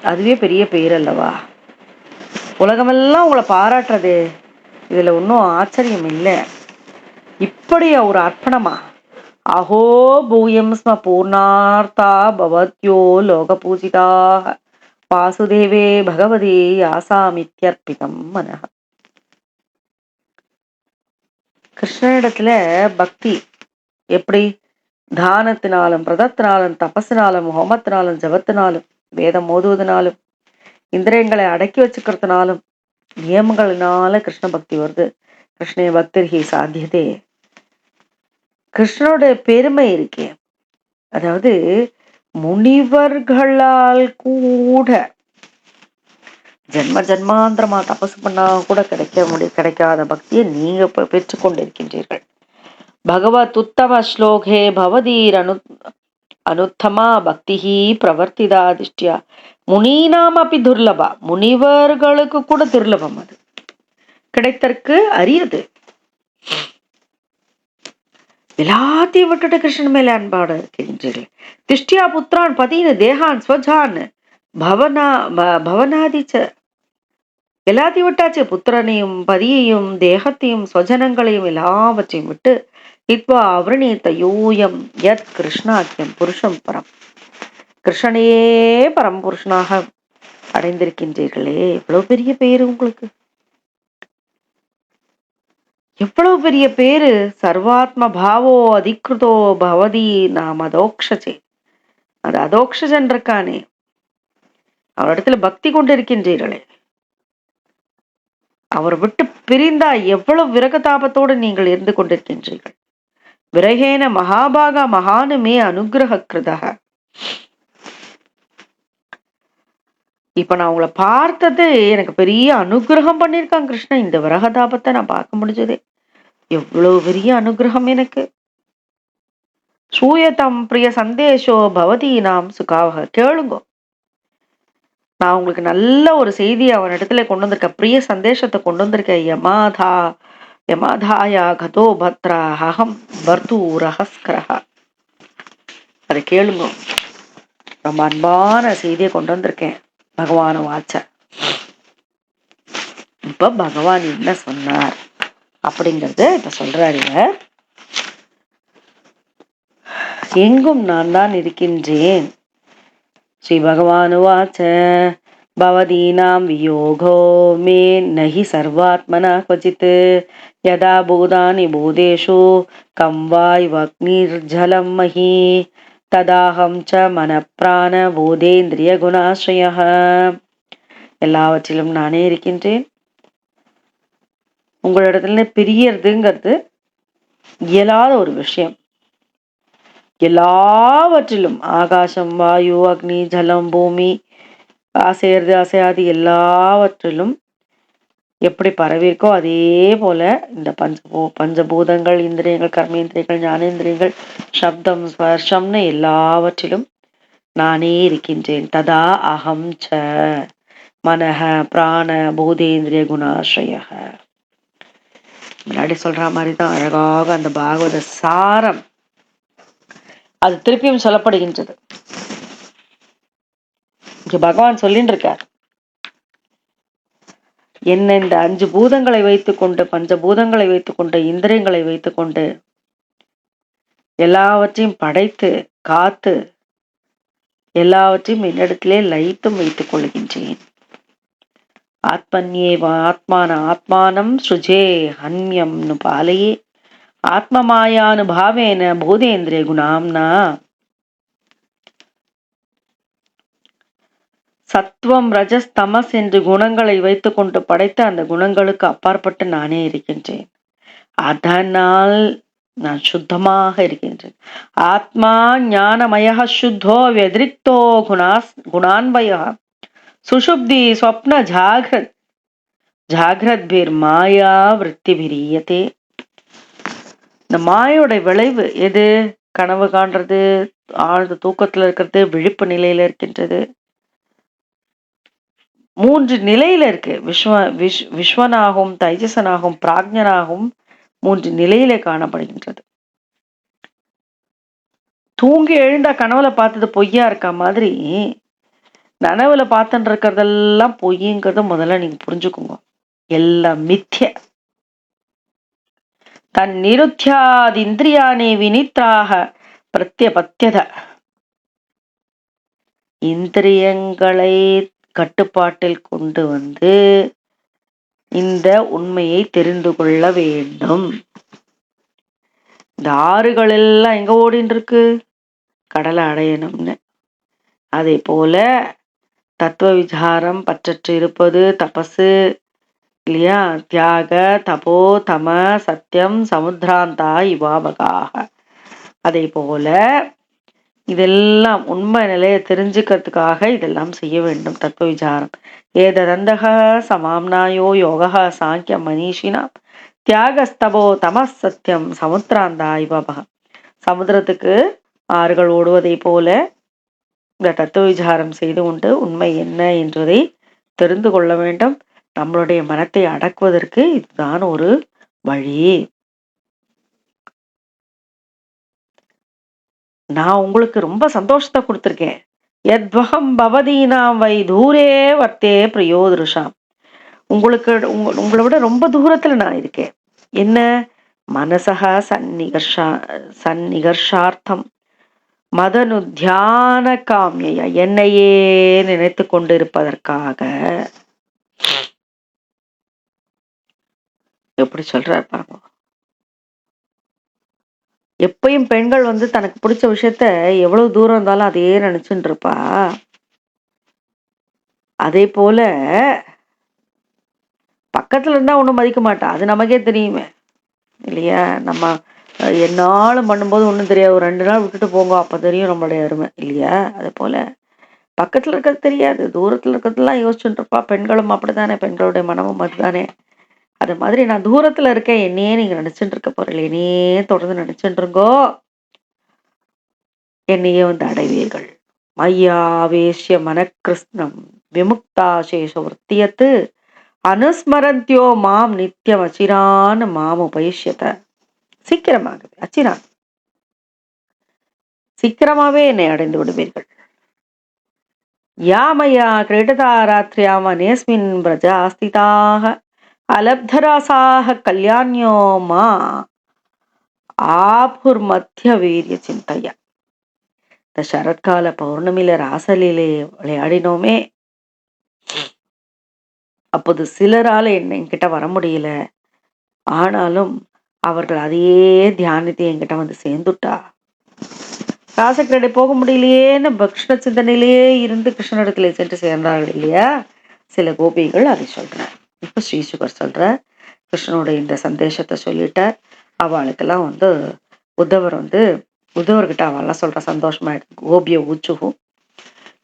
அதுவே பெரிய பேர் அல்லவா? உலகமெல்லாம் உங்களை பாராட்டுறது, இதுல ஒன்றும் ஆச்சரியம் இல்லை. இப்படி ஒரு அர்ப்பணமா? அஹோ பூயம் ஸ்ம பூர்ணார்த்தா பவத்யோ லோக பூஜிதாக வாசுதேவே பகவதி யாசாமித்யர்ப்பிதம் மனஹ. கிருஷ்ணனிடத்துல பக்தி எப்படி? தானத்தினாலும் பிரதத்தினாலும் தபசினாலும் ஹோமத்தினாலும் ஜபத்தினாலும் வேதம் ஓதுவதனாலும் இந்திரியங்களை அடக்கி வச்சுக்கிறதுனாலும் நியமங்களினால கிருஷ்ண பக்தி வருது. கிருஷ்ணே பக்திர்ஹி சாத்தியதே. கிருஷ்ணனுடைய பெருமை இருக்கே, அதாவது முனிவர்களால் கூட ஜென்ம ஜென்மாந்திரமா தபசு பண்ணா கூட கிடைக்காத பக்தியை நீங்க பெற்றுக்கொண்டிருக்கின்றீர்கள். பகவத் உத்தம ஸ்லோகே பவதீர் அனுத்தமா பக்திஹி பிரவர்த்திதா திஷ்டியா முனீனாம் அப்படி துர்லபா. முனிவர்களுக்கு கூட துர்லபம், அது கிடைத்தற்கு அரியது. எல்லாத்தையும் விட்டுட்டு கிருஷ்ணன் மேல அன்பாடு இருக்கின்றீர்கள். திஷ்டியா புத்திரான் பதின்னு தேகான் ஸ்வஜான் பவனாதிச்ச. எல்லாத்தையும் விட்டாச்சு, புத்திரனையும் பதியையும் தேகத்தையும் ஸ்வஜனங்களையும் எல்லாவற்றையும் விட்டு இத்வா அவர்ணீத்த யூயம் யத் கிருஷ்ணாக்கியம் புருஷம் பரம். கிருஷ்ணனையே பரம்புருஷனாக அடைந்திருக்கின்றீர்களே, எவ்வளவு பெரிய பேரு உங்களுக்கு, எவ்வளவு பெரிய பேரு. சர்வாத்ம பாவோ அதிகிருதோ பவதி நாம் அதோக்ஷஜே. அது அதோக்ஷஜன் இருக்கானே, அவரிடத்துல பக்தி கொண்டிருக்கின்றீர்களே, அவர் விட்டு பிரிந்தா எவ்வளவு விரகதாபத்தோடு நீங்கள் இருந்து கொண்டிருக்கின்றீர்கள். விரகேன மகாபாகா மகானுமே அனுகிரக கிருதக. இப்ப நான் உங்களை பார்த்தது எனக்கு பெரிய அனுகிரகம் பண்ணியிருக்கான் கிருஷ்ணன். இந்த விரகதாபத்தை நான் பார்க்க முடிஞ்சதே எவ்வளவு பெரிய அனுகிரகம் எனக்கு. சூயதம் பிரிய சந்தேஷோ பவதி நாம் சுகாவக. கேளுங்கோ, நான் உங்களுக்கு நல்ல ஒரு செய்தி அவன் இடத்துல கொண்டு வந்திருக்கேன், பிரிய சந்தேஷத்தை கொண்டு வந்திருக்கேன். யமாதாயா கதோ பத்ரா அகம் பர்து ரஹஸ்கரஹா. அதை கேளுங்கோ, ரொம்ப அன்பான செய்தியை கொண்டு வந்திருக்கேன் பகவான வாச்ச. இப்ப பகவான் என்ன சொன்னார் அப்படிங்கறத இப்ப சொல்றாரு. எங்கும் நான் தான் இருக்கின்றேன். ஸ்ரீ பகவானு வாச்ச பவதீனாம் வியோகோ மே நஹி சர்வாத்மனா க்வசித் யதா பூதானி பூதேஷு கம் வாய் வக்னிர்ஜலம் மஹி ததாஹம் ச மனப்பிராண பூதேந்திரிய குணாஸ்ரயः. எல்லாவற்றிலும் நானே இருக்கின்றேன். உங்களிடத்துல பிரியறதுங்கிறது இயலாத ஒரு விஷயம். எல்லாவற்றிலும் ஆகாசம், வாயு, அக்னி, ஜலம், பூமி, அசையறது அசையாது எல்லாவற்றிலும் எப்படி பரவிருக்கோ அதே போல இந்த பஞ்சபூதங்கள், இந்திரியங்கள், கர்மேந்திரியங்கள், ஞானேந்திரியங்கள், சப்தம், ஸ்பர்ஷம்னு எல்லாவற்றிலும் நானே இருக்கின்றேன். ததா அகம் ச மனஹ பிராண பூதேந்திரிய குணாஸ்ரயः. முன்னாடி சொல்ற மாதிரிதான் அழகாக அந்த பாகவத சாரம் அது திருப்பியும் சொல்லப்படுகின்றது. இங்க பகவான் சொல்லிட்டு இருக்கார், என்ன இந்த 5 பூதங்களை வைத்துக்கொண்டு, பஞ்சபூதங்களை வைத்துக்கொண்டு, இந்திரியங்களை வைத்துக்கொண்டு எல்லாவற்றையும் படைத்து காத்து எல்லாவற்றையும் என்னிடத்திலே லயித்தும் வைத்துக் கொள்கின்றேன். ஆத்மன்யேவ ஆத்மான ஆத்மானம் சுஜே ஹன்யம் பாலையே ஆத்மமாயானுபாவேன பூதேந்திரிய குணாம்னா. சத்துவம் ரஜஸ் தமஸ் என்று குணங்களை வைத்துக் கொண்டு படைத்த அந்த குணங்களுக்கு அப்பாற்பட்டு நானே இருக்கின்றேன். அதனால் நான் சுத்தமாக இருக்கின்றேன். ஆத்மா ஞானமய சுத்தோ வெதிரிக்தோ குணான்வய சுஷுப்தி ஸ்வப்ன ஜாகிரத் ஜாகிரத்பீர் மாயா விருத்தி பிரியத்தே. இந்த மாயோட விளைவு எது? கனவு காண்றது, ஆழ்ந்த தூக்கத்துல இருக்கிறது, விழிப்பு நிலையில இருக்கின்றது. 3 நிலையில இருக்கு. விஸ்வனாகவும் தைஜசனாகவும் பிராக்ஞனாகவும் 3 நிலையில காணப்படுகின்றது. தூங்கி எழுந்த கனவுல பார்த்தது பொய்யா இருக்க மாதிரி நனவுல பார்த்துட்டு இருக்கிறதெல்லாம் பொய்யுங்கிறத முதல்ல நீங்க புரிஞ்சுக்கோங்க. எல்லாம் மித்ய. தன் நிருத்தியாதி இந்திரியானே வினித்ராக பிரத்யபத்தியத. இந்திரியங்களை கட்டுப்பாட்டில் கொண்டு வந்து இந்த உண்மையை தெரிந்து கொள்ள வேண்டும். இந்த ஆறுகள் எல்லாம் எங்க ஓடின்னு இருக்கு? கடலை அடையணும்னு. அதே போல தத்துவ விசாரம், பற்றற்று இருப்பது, தபசு இல்லையா, தியாக, தபோ, தம, சத்தியம், சமுத்திராந்தா இவாபகாக. அதே போல இதெல்லாம் உண்மை நிலையை தெரிஞ்சுக்கிறதுக்காக இதெல்லாம் செய்ய வேண்டும். தத்துவ விசாரம் ஏதந்தக சமாம்னாயோ யோகா சாங்கியம் மனிஷினா தியாகஸ்தபோ தமஸ் சத்தியம் சமுத்திராந்தா இவாபகா. சமுத்திரத்துக்கு ஆறுகள் ஓடுவதை போல இந்த தத்துவ விசாரம் செய்து கொண்டு உண்மை என்ன என்பதை தெரிந்து கொள்ள வேண்டும். நம்மளுடைய மனத்தை அடக்குவதற்கு இதுதான் ஒரு வழி. நான் உங்களுக்கு ரொம்ப சந்தோஷத்தை கொடுத்துருக்கேன். யத்வகம் பவதீனாம் வை தூரே வர்த்தே பிரியோதிருஷாம். உங்களுக்கு உங்களை விட ரொம்ப தூரத்துல நான் இருக்கேன். என்ன? மனசக சந்நிகர்ஷார்த்தம் மதனு தியான காமிய, என்னையே நினைத்து கொண்டு இருப்பதற்காக. எப்படி சொல்றாரு பாருங்க. எப்பயும் பெண்கள் தனக்கு பிடிச்ச விஷயத்த எவ்வளவு தூரம் இருந்தாலும் அதையே நினைச்சுட்டு இருப்பா. அதே போல பக்கத்துல இருந்தா ஒண்ணும் மதிக்க மாட்டா, அது நமக்கே தெரியுமே இல்லையா. நம்ம என்னாலும் பண்ணும்போது ஒண்ணும் தெரியாது, ஒரு 2 நாள் விட்டுட்டு போங்க, அப்ப தெரியும் நம்மளுடைய அருமை இல்லையா. அதே போல பக்கத்துல இருக்கிறது தெரியாது, தூரத்துல இருக்கிறதுலாம் யோசிச்சுட்டு இருப்பா. பெண்களும் அப்படித்தானே, பெண்களுடைய மனமும் அதுதானே. அது மாதிரி நான் தூரத்துல இருக்கேன், என்னையே நீங்க நினைச்சுட்டு இருக்க போறீங்க, என்னையே தொடர்ந்து நினைச்சுட்டு இருக்கோ, என்னையே அடைவீர்கள். மையாவேஷ்ய மனக்கிருஷ்ணம் விமுக்தாசேஷ விற்த்தியத்து அனுஸ்மரந்தியோ மாம் நித்தியம் அச்சிரான் மாம் உபயிஷ்யத. சீக்கிரமாகவே அச்சிரான், சீக்கிரமாவே என்னை அடைந்து விடுவீர்கள். யாமயா கிரீடதா ராத்ரியாம நேஸ்மின் பிரஜா ஆஸ்திதாக அலப்தராசாக கல்யாண்யோ மா ஆபுர்மத்திய வீரிய சிந்தையா. இந்த சரத்கால பௌர்ணமியில ராசலிலே விளையாடினோமே, அப்போது சிலரால என்கிட்ட வர முடியல, ஆனாலும் அவர்கள் அதையே தியானித்து என்கிட்ட சேர்ந்துட்டா. ராசக்கிரடை போக முடியலையேன்னு கிருஷ்ண சிந்தனையிலேயே இருந்து கிருஷ்ணனிடத்திலே சென்று சேர்ந்தார்கள் இல்லையா சில கோபிகள். அதை சொல்றார் இப்ப ஸ்ரீசுகர் சொல்ற. கிருஷ்ணனுடைய இந்த சந்தேசத்தை சொல்லிட்டார். அவளுக்கெல்லாம் உத்தவர் உத்தவர்கிட்ட அவெல்லாம் சொல்ற சந்தோஷமா இருக்கு. கோபிய ஊச்சுகும்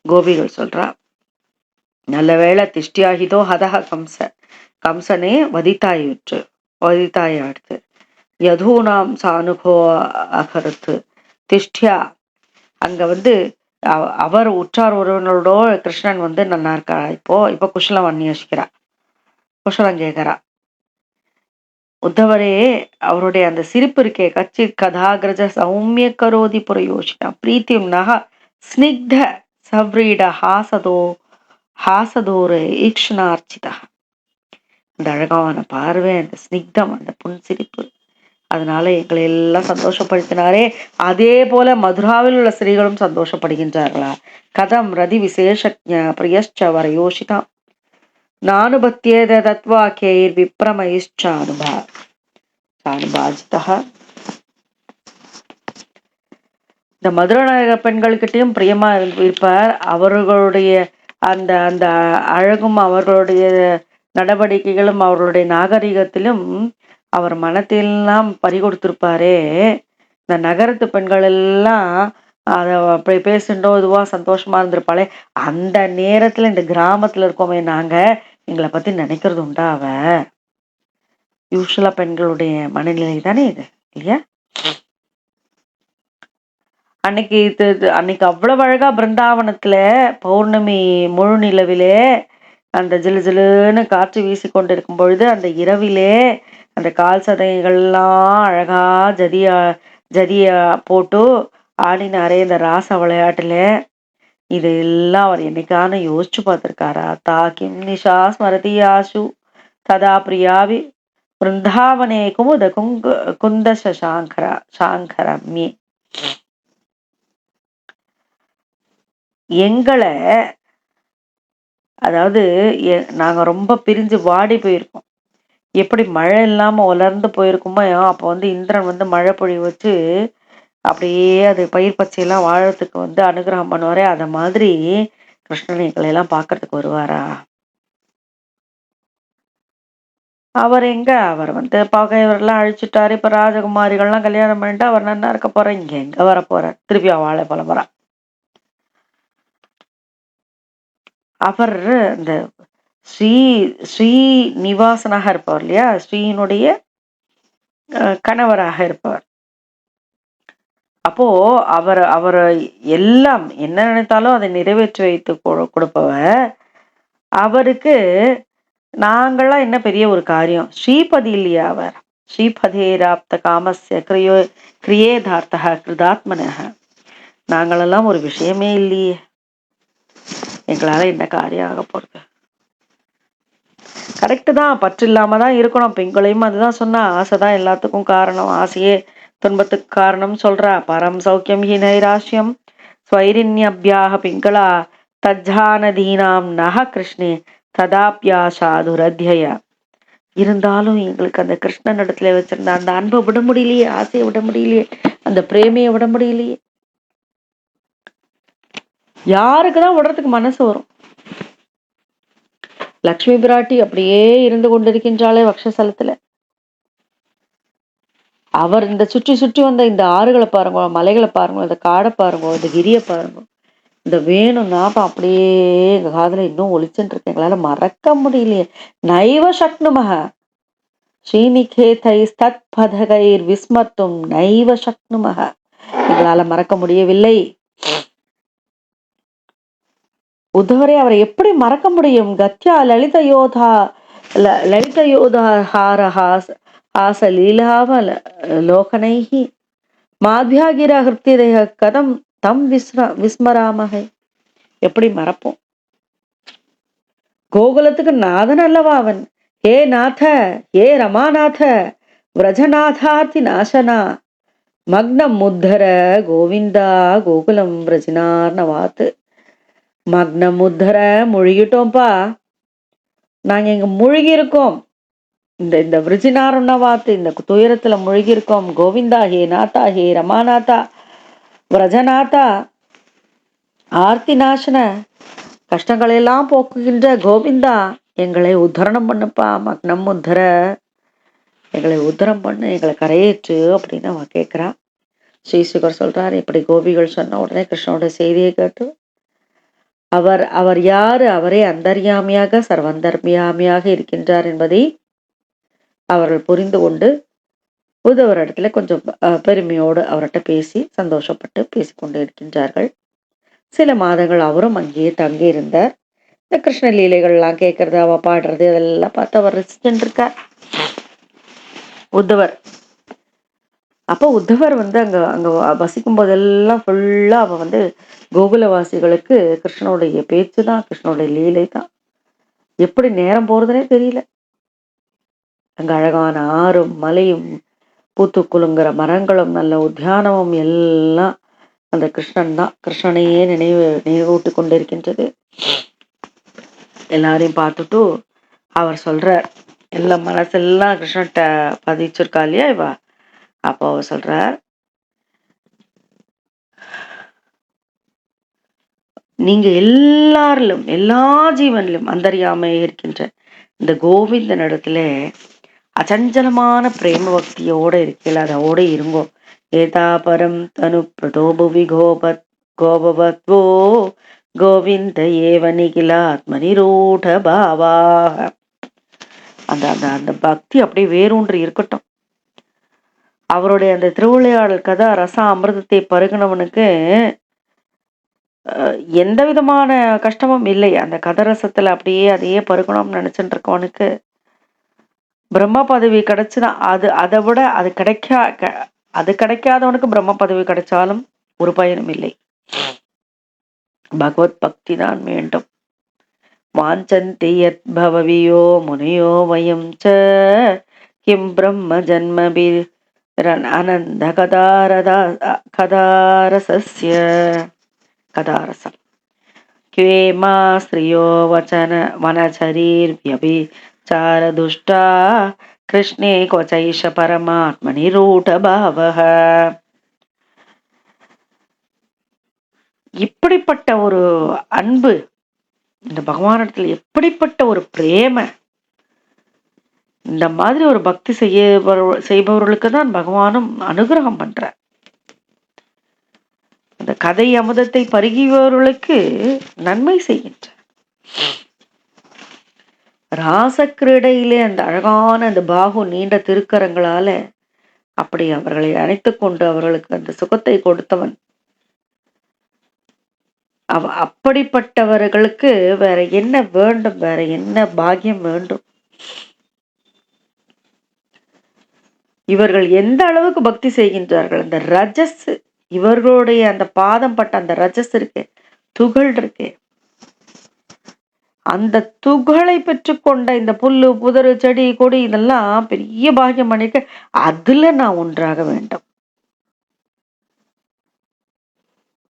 கோபிகள் சொல்றா, நல்ல வேளை திஷ்டியாகிதோ ஹதஹ கம்ச, கம்சனே வதித்தாயாடுத்து யதூனாம் சானுபோ அகருத்து திஷ்டியா. அங்க அவர் உற்றார் உறவினரோட கிருஷ்ணன் நல்லா இருக்கா. இப்போ குஷலம் அந்நியோசிக்கிறா, குஷலம் கேட்கிறா. உத்தவரே அவருடைய அந்த சிரிப்பு இருக்கே, கச்சித் கதாகிரஜ சௌமிய கரோதி புரயோஷினா பிரீத்தியும் நக ஸ்னிக்த சவ்ரீட ஹாசதோரு ஈக்ஷணார்ச்சிதா. அந்த அழகான பார்வை, அந்த ஸ்னிக்தம், அந்த புன்சிரிப்பு, அதனால எங்களை எல்லாம் சந்தோஷப்படுத்தினாரே. அதே போல மதுராவில் உள்ள ஸ்திரீகளும் சந்தோஷப்படுகின்றார்களா? கதம் ரதி விசேஷஜ பிரியஷ்ச வரயோஷிதா நானுபத்தியேத தத்வாக்கியைர் விப்ரமயிஷ்சானுபாஜிதா. இந்த மதுரநாயக பெண்கள்கிட்டயும் பிரியமா இருப்பார். அவர்களுடைய அந்த அந்த அழகும் அவர்களுடைய நடவடிக்கைகளும் அவர்களுடைய நாகரிகத்திலும் அவர் மனத்திலாம் பறிகொடுத்திருப்பாரே. இந்த நகரத்து பெண்கள் எல்லாம் அதை அப்படி பேசுண்டோம் இதுவா சந்தோஷமா இருந்திருப்பாளே. அந்த நேரத்துல இந்த கிராமத்துல இருக்கோமே நாங்க, எங்களை பத்தி நினைக்கிறது உண்டா? அவ யூஸ்வலா பெண்களுடைய மனநிலை தானே இது, இல்லையா? அன்னைக்கு அன்னைக்கு அவ்வளவு அழகா பிருந்தாவனத்துல பௌர்ணமி முழு நிலவிலே அந்த ஜிலு ஜிலுன்னு காற்று வீசி கொண்டிருக்கும் பொழுது, அந்த இரவிலே அந்த கால் சதைகள்லாம் அழகா ஜதிய போட்டு ஆடினாரே இந்த ராச விளையாட்டுல. இதெல்லாம் அவர் என்னைக்கான யோசிச்சு பார்த்திருக்காரா? தாக்கிம் நிஷா ஸ்மரதி ஆசு ததா பிரியாவி பிருந்தாவனே குமுத குந்த சாங்கரம்யே. எங்களை, அதாவது நாங்க ரொம்ப பிரிஞ்சு வாடி போயிருக்கோம். எப்படி மழை இல்லாம உலர்ந்து போயிருக்குமோ, அப்போ இந்திரன் மழை பொழி வச்சு அப்படியே அது பயிர் பச்சையெல்லாம் வாழறதுக்கு அனுகிரகம் பண்ணுவாரே, அத மாதிரி கிருஷ்ணன் எங்களை எல்லாம் பாக்குறதுக்கு வருவாரா? அவர் எங்க, அவர் பகைவரெல்லாம் அழிச்சுட்டாரு. இப்ப ராஜகுமாரிகள்லாம் கல்யாணம் பண்ணிட்டு அவர் நன்னா இருக்க போற. இங்க எங்க வர போற? திருப்பி வாழை போல போறா. அவர் இந்த ஸ்ரீனிவாசனாக இருப்பவர் இல்லையா, ஸ்ரீனுடைய கணவராக இருப்பவர். அப்போ அவர் எல்லாம் என்ன நினைத்தாலும் அதை நிறைவேற்றி வைத்து கொடுப்பவர். அவருக்கு நாங்கள்லாம் என்ன பெரிய ஒரு காரியம்? ஸ்ரீபதி இல்லையா அவர்? ஸ்ரீபதேராப்த காமஸ்ய கிரியேதார்த்தக கிருதாத்மனக. நாங்களெல்லாம் ஒரு விஷயமே இல்லையே, எங்களால என்ன காரியம் ஆக போறது? கரெக்டு தான், பற்று இல்லாம தான் இருக்கணும். பெண்களையும் அதுதான் சொன்னா, ஆசைதான் எல்லாத்துக்கும் காரணம். ஆசையே துன்பத்துக்கு காரணம் சொல்றா. பரம் சௌக்கியம் ஹி நைராஷ்யம் ஸ்வைரின்யப்யாக பிங்களா தஜ்ஜானதீனாம் நக கிருஷ்ணே ததாப்யாசாதுரத்யய. இருந்தாலும் எங்களுக்கு அந்த கிருஷ்ணன் இடத்துல வச்சிருந்த அந்த அன்பை விட முடியலையே, ஆசையை விட முடியலையே, அந்த பிரேமையை விட முடியலையே. யாருக்குதான் விடுறதுக்கு மனசு வரும்? லக்ஷ்மி பிராட்டி அப்படியே இருந்து கொண்டிருக்கின்றாளே வக்ஷசலத்துல. அவர் இந்த சுற்றி சுற்றி வந்த இந்த ஆறுகளை பாருங்க, மலைகளை பாருங்க, இந்த காடை பாருங்க, இந்த கிரியை பாருங்க, இந்த வேணும் ஞாபகம் அப்படியே எங்க காதுல இன்னும் ஒழிச்சுட்டு இருக்கு. எங்களால மறக்க முடியலையே. நைவ சக்னுமக ஸ்ரீநிகேதை தத் பதகைர் விஸ்மத்தும் நைவ சக்னுமக. எங்களால மறக்க முடியவில்லை. உத்தவரே அவரை எப்படி மறக்க முடியும்? கத்யா லலித யோதா ஹாச லீலாவ லோகனைஹி மாத்யாகிர ஹிருத்திரேக கதம் தம் விஸ்மராமகை. எப்படி மறப்போம்? கோகுலத்துக்கு நாதன் அல்லவா அவன். ஹே நாத, ஹே ரமாநாத, விரஜநாதார்த்தி நாசனா மக்னம் முத்தர கோவிந்தா கோகுலம் விரஜினார் நவாத்து. மக்னம் முத்தர, முழுகிட்டோம்ப்பா, நாங்க இங்க முழுகி இருக்கோம். இந்த விரஜினாருன்னவாத்து, இந்த துயரத்துல முழுகி இருக்கோம். கோவிந்தா, ஹே நாதா, ஹே ரமாநாதா, விரஜநாதா, ஆர்த்தி நாசன, கஷ்டங்களெல்லாம் போக்குகின்ற கோவிந்தா, எங்களை உத்தரணம் பண்ணுப்பா. மக்னம் உத்தர, எங்களை உத்தரம் பண்ணு, எங்களை கரையேற்று அப்படின்னு அவ கேட்கிறா. ஸ்ரீசுகர் சொல்றாரு, இப்படி கோபிகள் சொன்ன உடனே கிருஷ்ணனோட செய்தியை கேட்டு அவர் யாரு? அவரே அந்தர்யாமியாக சர்வந்தர்யாமியாக இருக்கின்றார் என்பதை அவர்கள் புரிந்து கொண்டு உதவர் இடத்துல கொஞ்சம் பெருமையோடு அவர்கிட்ட பேசி சந்தோஷப்பட்டு பேசிக்கொண்டு இருக்கின்றார்கள். சில மாதங்கள் அவரும் அங்கேயே தங்கி இருந்தார். இந்த கிருஷ்ண லீலைகள்லாம் கேட்கறது, அவ பாடுறது, அதெல்லாம் பார்த்து அவர் ரசிச்சுட்டு இருக்கார். உத்தவர். அப்போ உத்தவர் வந்து அங்க அங்க வசிக்கும் போதெல்லாம் ஃபுல்லா அவ வந்து கோகுலவாசிகளுக்கு கிருஷ்ணனுடைய பேச்சு தான், கிருஷ்ணனுடைய லீலை தான். எப்படி நேரம் போறதுனே தெரியல. அங்க அழகான ஆறும் மலையும் பூத்து குலுங்குற மரங்களும் நல்ல உத்தியானமும் எல்லாம் அந்த கிருஷ்ணன் தான். கிருஷ்ணனையே நினைவூட்டி கொண்டிருக்கின்றது. எல்லாரையும் பார்த்துட்டு அவர் சொல்றார், எல்லாம் மனசெல்லாம் கிருஷ்ணன்ட்ட பதிச்சிருக்கா இல்லையா இவ. அப்போ அவர் சொல்றார், நீங்க எல்லாரிலும் எல்லா ஜீவனிலும் அந்தரியாமை இருக்கின்ற இந்த கோவிந்தன் இடத்துல அச்சஞ்சலமான பிரேம பக்தியோட இருக்கல, அதோட இருங்கோ. ஏதாபரம் தனு பிரதோபுவி கோபவத்வோ கோவிந்த ஏவ நிகிலாத்மனிரூட பாவாக. அந்த அந்த அந்த பக்தி அப்படியே வேரூன்றி இருக்கட்டும். அவருடைய அந்த திருவிளையாடல் கதை ரச அமிர்தத்தை பருகினவனுக்கு எந்த விதமான கஷ்டமும் இல்லை. அந்த கதரசத்துல அப்படியே அதையே பருகணும்னு நினைச்சுட்டு இருக்கவனுக்கு பிரம்ம பதவி கிடைச்சுதான். அதை விட அது கிடைக்காதவனுக்கு பிரம்ம பதவி கிடைச்சாலும் ஒரு பயனும் இல்லை. பகவத் பக்தி தான் வேண்டும். வாஞ்சந்தி யத் பவவியோ முனியோ வயம் ச கிம் பிரம்ம ஜன்மபி அனந்த கதாரசஸ்ய கதாரசம் கேமா ஸ்ரீயோ வனச்சரீர் வியபிச்சாரதுஷ்டா கிருஷ்ணே கொச்சைஷ பரமாத்மனி ரூடபாவஹ. இப்படிப்பட்ட ஒரு அன்பு இந்த பகவானிடத்துல, எப்படிப்பட்ட ஒரு பிரேம, இந்த மாதிரி ஒரு பக்தி செய்பவர்களுக்கு தான் பகவானும் அனுகிரகம் பண்ற. அந்த கதை அமுதத்தை பருகியவர்களுக்கு நன்மை செய்கின்ற. ராசக்கிரீடையிலே அந்த அழகான அந்த பாகு நீண்ட திருக்கரங்களால அப்படி அவர்களை அணைத்து கொண்டு அவர்களுக்கு அந்த சுகத்தை கொடுத்தவன். அப்படிப்பட்டவர்களுக்கு வேற என்ன வேண்டும், வேற என்ன பாக்கியம் வேண்டும்? இவர்கள் எந்த அளவுக்கு பக்தி செய்கின்றார்கள், அந்த ரஜஸ், இவர்களுடைய அந்த பாதம் பட்ட அந்த ரஜஸ் இருக்கு, துகள் இருக்கு, அந்த துகளை பெற்றுக்கொண்ட இந்த புல்லு புதரு செடி கொடி இதெல்லாம் பெரிய பாக்கியம் பண்ணிருக்க. அதுல நான் ஒன்றாக வேண்டும்.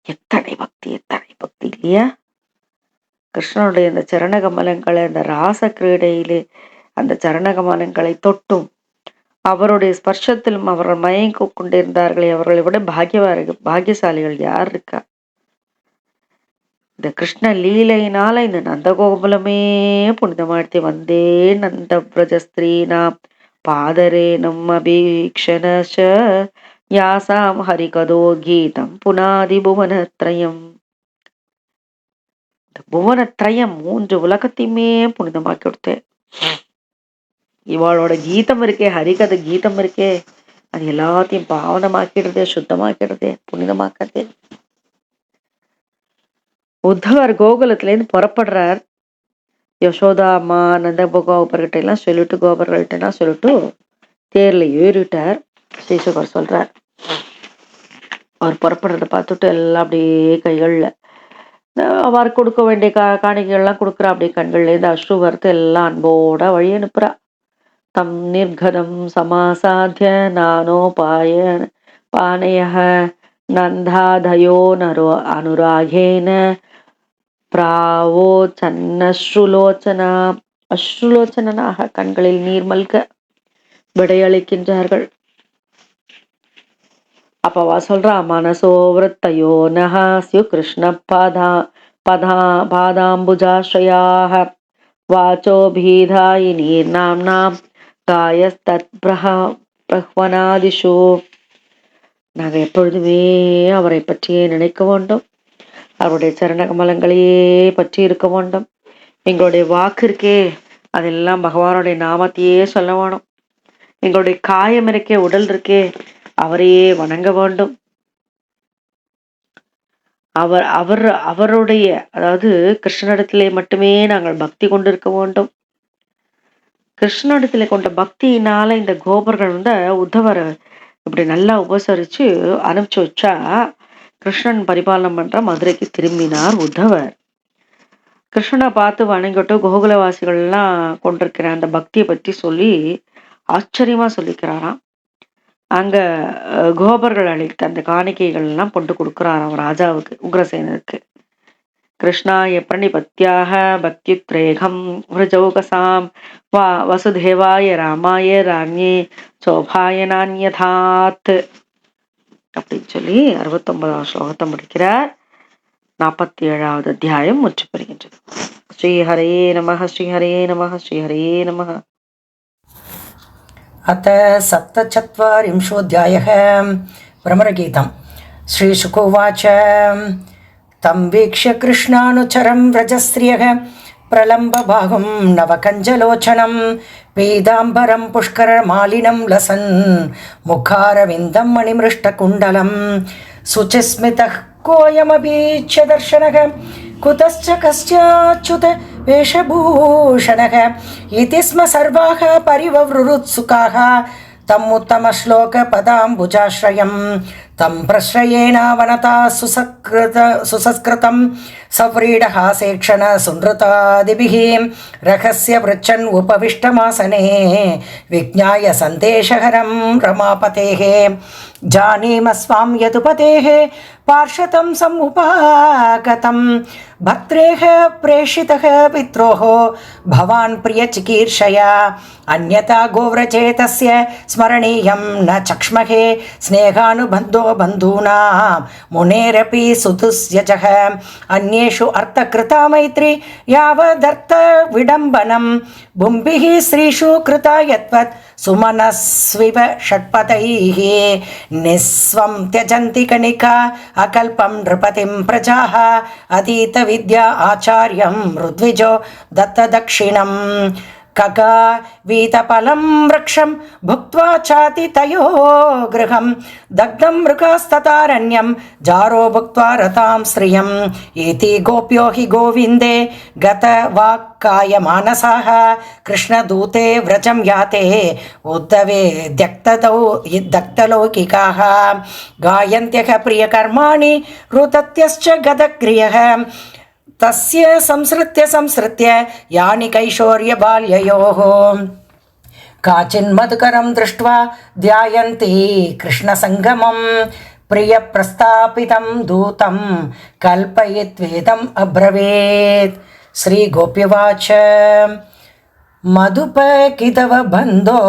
எத்தனை பக்தி, எத்தனை பக்தி இல்லையா? கிருஷ்ணனுடைய அந்த சரணகமலங்களை, அந்த ராச கிரீடையிலே அந்த சரணகமலங்களை தொட்டும் அவருடைய ஸ்பர்ஷத்திலும் அவர்கள் மயங்கி கொண்டிருந்தார்களே, அவர்களை விட பாக்கியசாலிகள் யார் இருக்கா? இந்த கிருஷ்ண லீலையினால இந்த நந்தகோகுலமே புனிதமாழ்த்தி வந்தே நந்த பிரஜஸ்திரீனாம் பாதரேனம் அபீக்ஷணஷ யாசாம் ஹரிகதோ கீதம் புனாதி புவனத்ரயம். இந்த புவனத்ரயம் 3 உலகத்தையுமே புனிதமாக்கி கொடுத்து, இவாளோட கீதம் இருக்கே, ஹரிகதை கீதம் இருக்கே, அது எல்லாத்தையும் பாவனமாக்கிடுது, சுத்தமாக்கிடுது, புனிதமாக்குறது. உத்தவர் கோகுலத்துல இருந்து புறப்படுறார். யசோதா அம்மா நந்த கோபர்கிட்ட எல்லாம் சொல்லிட்டு, கோபர்கள்ட்ட எல்லாம் சொல்லிட்டு தேர்ல ஏறிட்டார். ஸ்ரீசுகர் சொல்றார், அவர் புறப்படுறத பார்த்துட்டு எல்லாம் அப்படியே கைகள்ல அவர் கொடுக்க வேண்டிய காணிக்கைகள்லாம் கொடுக்குறா. அப்படியே கண்கள்ல இருந்து அஸ்ரு வரத்து எல்லாம் அன்போட வழி அனுப்புறா. தம் நிர்கதம் சமாசாத்திய நானோ பானய நந்தாதயோ நரோ அனுராகேன பிராவோ சன்னஸ்ருலோச்சனா. அஸ்ருலோச்சனாக கண்களில் நீர் மல்க விடையளிக்கின்றார்கள். அப்பவா சொல்றா, மனசோ விரத்தயோ நஹாஸ்யு கிருஷ்ண பாதாம்புஜாஸ்ரயாக வாச்சோ பீதாயினி நாம்னாம் காயஸ்தத் பிரஹ்வனாதிஷு. நாங்க எப்பொழுதுமே அவரை பற்றியே நினைக்க வேண்டும், அவருடைய சரணகமலங்களையே பற்றி இருக்க வேண்டும். எங்களுடைய வாக்கு இருக்கே, அதெல்லாம் பகவானுடைய நாமத்தையே சொல்ல வேணும். எங்களுடைய காயம் இருக்கே, உடல் இருக்கே, அவரையே வணங்க வேண்டும். அவருடைய அதாவது கிருஷ்ணனிடத்திலே மட்டுமே நாங்கள் பக்தி கொண்டிருக்க வேண்டும். கிருஷ்ணனிடத்துல கொண்ட பக்தியினால இந்த கோபர்கள் வந்து உத்தவரை இப்படி நல்லா உபசரிச்சு அனுப்பிச்சு வச்சா கிருஷ்ணன் பரிபாலனம் பண்ற மதுரைக்கு திரும்பினார் உத்தவர். கிருஷ்ணனை பார்த்து வணங்கிட்டு கோகுலவாசிகள்லாம் கொண்டிருக்கிற அந்த பக்தியை பற்றி சொல்லி ஆச்சரியமா சொல்லிக்கிறாராம். அங்க கோபர்கள் அளித்த அந்த காணிக்கைகள் எல்லாம் கொண்டு கொடுக்குறாராம் ராஜாவுக்கு, உக்ரசேனருக்கு. கிருஷ்ணாய பிரணிபத்யாக பக்தித்ரேகம் விரஜௌகசாம் வசுதேவாய ராமாய ராண்யே சோபாய நான்யதாத் அப்படின்னு சொல்லி 69ஆம் ஸ்லோகத்தை முடிக்கிறார். 47வது அத்தியாயம் முற்று பெறுகின்றது. ஸ்ரீஹரே நமः ஸ்ரீஹரே நமः ஸ்ரீஹரே நமः. अथ 47 भ्रमरगीतं. श्रीशुकोवाच तं वीक्ष्य कृष्णानुचरं व्रजस्त्रियः प्रलम्बबाहुं नवकञ्जलोचनं पीताम्बरं पुष्करमालिनं लसन् मुखारविन्दं मणिमृष्टकुण्डलं शुचिस्मितः कोऽयमभीक्ष्य दर्शनः कुतश्च कस्याच्युत वेशभूषणः इति स्म सर्वाः परिववृरुत्सुकाः तम् उत्तमश्लोकपदाम्बुजाश्रयं तं प्रश्रयेणावनता सुसंस्कृतं सव्रीडहासेक्षण सुनृतादिभिः रहस्य पृच्छन् उपविष्टमासने विज्ञाय सन्देशहरं रमापतेः जानीमस्वां यदुपतेः पार्षतं समुपागतं भद्रेः प्रेषितः पित्रोः भवान् प्रियचिकीर्षया अन्यथा गोव्रजेतस्य स्मरणीयं न चक्ष्महे स्नेहानुबन्धो बन्धूनां मुनेरपि सुतुस्यजः अन्येषु अर्थकृता मैत्री यावदर्थ विडम्बनं भुम्भिः स्त्रीषु कृता यत्वत् सुमनस्विव षट्पदैः निस्वं त्यजन्ति कणिका अकल्पं नृपतिं प्रजाः अतीतविद्या आचार्यं ऋद्विजो दत्तदक्षिणम् कगा वीतफलं वृक्षं भुक्त्वा चातितयो गृहं दग्धं मृगास्ततारण्यं जारो भुक्त्वा रतां श्रियम् इति गोप्यो हि गोविन्दे गतवाक्कायमानसाः कृष्णदूते व्रजं याते उद्धवे दक्तलौकिकाः गायन्त्यः प्रियकर्माणि रुदत्यश्च गदक्रियः तस्य संसृत्य यानि कैशोर्यबाल्ययोः काचिन्मधुकरं दृष्ट्वा ध्यायन्ति कृष्णसङ्गमं प्रियप्रस्थापितं दूतं कल्पयित्वेदम् अब्रवीत्. श्रीगोप्युवाच मधुपकितव बन्धो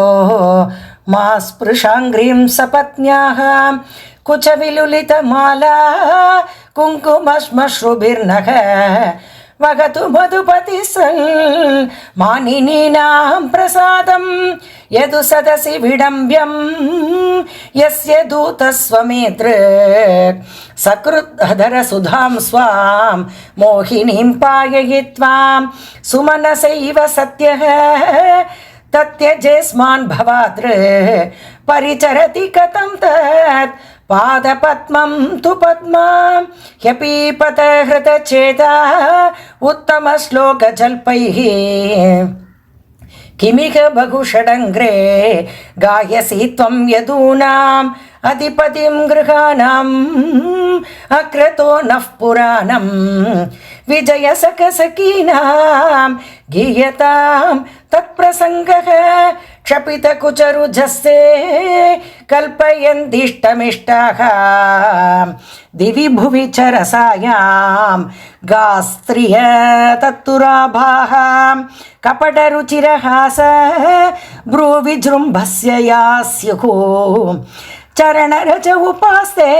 मा स्पृशाङ्घ्रिं सपत्न्याः कुचविलुलितमाला कुङ्कुमश्मश्रुभिर्नः वगतु मधुपतिसल् मानिनीनां प्रसादं यदु सदसि विडम्ब्यं यस्य दूतस्वमेतृक् सकृद्धरसुधां स्वां मोहिनीं पाययित्वां सुमनसैव सत्यः तत्यजेस्मान् भवाद्र परिचरति कथं तत् पादपद्मं तु पद्मां ह्यपीपत हृतचेता उत्तमश्लोकजल्पैः किमिह बहुषडङ्ग्रे गायसि त्वं यदूनाम् अधिपतिं गृहाणाम् अक्रतो नः पुराणं विजयसखसखीनां गीयतां तत्प्रसङ्गः क्षपितकुचरुजस्ते कल्पयन्तीष्टमिष्टाः दिवि भुवि च रसायां गास्त्रिय तत्तुराभाः कपटरुचिरहास भ्रूविजृम्भस्य यास्युः चरणरज उपास्ते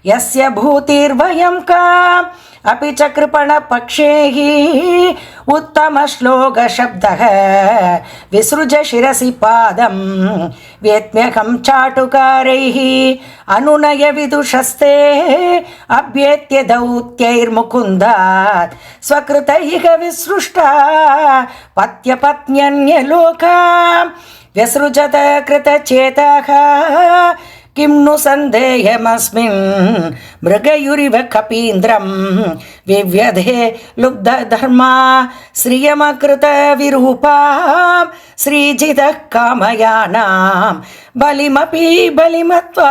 यस्य भूतिर्भयं का अपि च कृपणपक्षे हि उत्तमश्लोकशब्दः विसृज शिरसि पादं वेत्म्यहं चाटुकारैः अनुनय विदुषस्ते अभ्येत्य दौत्यैर्मुकुन्दात् स्वकृतैः विसृष्टा पत्यपत्न्यन्यलोका व्यसृजत कृतचेतः किं नु सन्देहमस्मिन् मृगयुरिव कपीन्द्रं विव्यधे लुब्धधर्मा श्रियमकृतविरूपा श्रीजितः कामयानां बलिमपि बलिमत्वा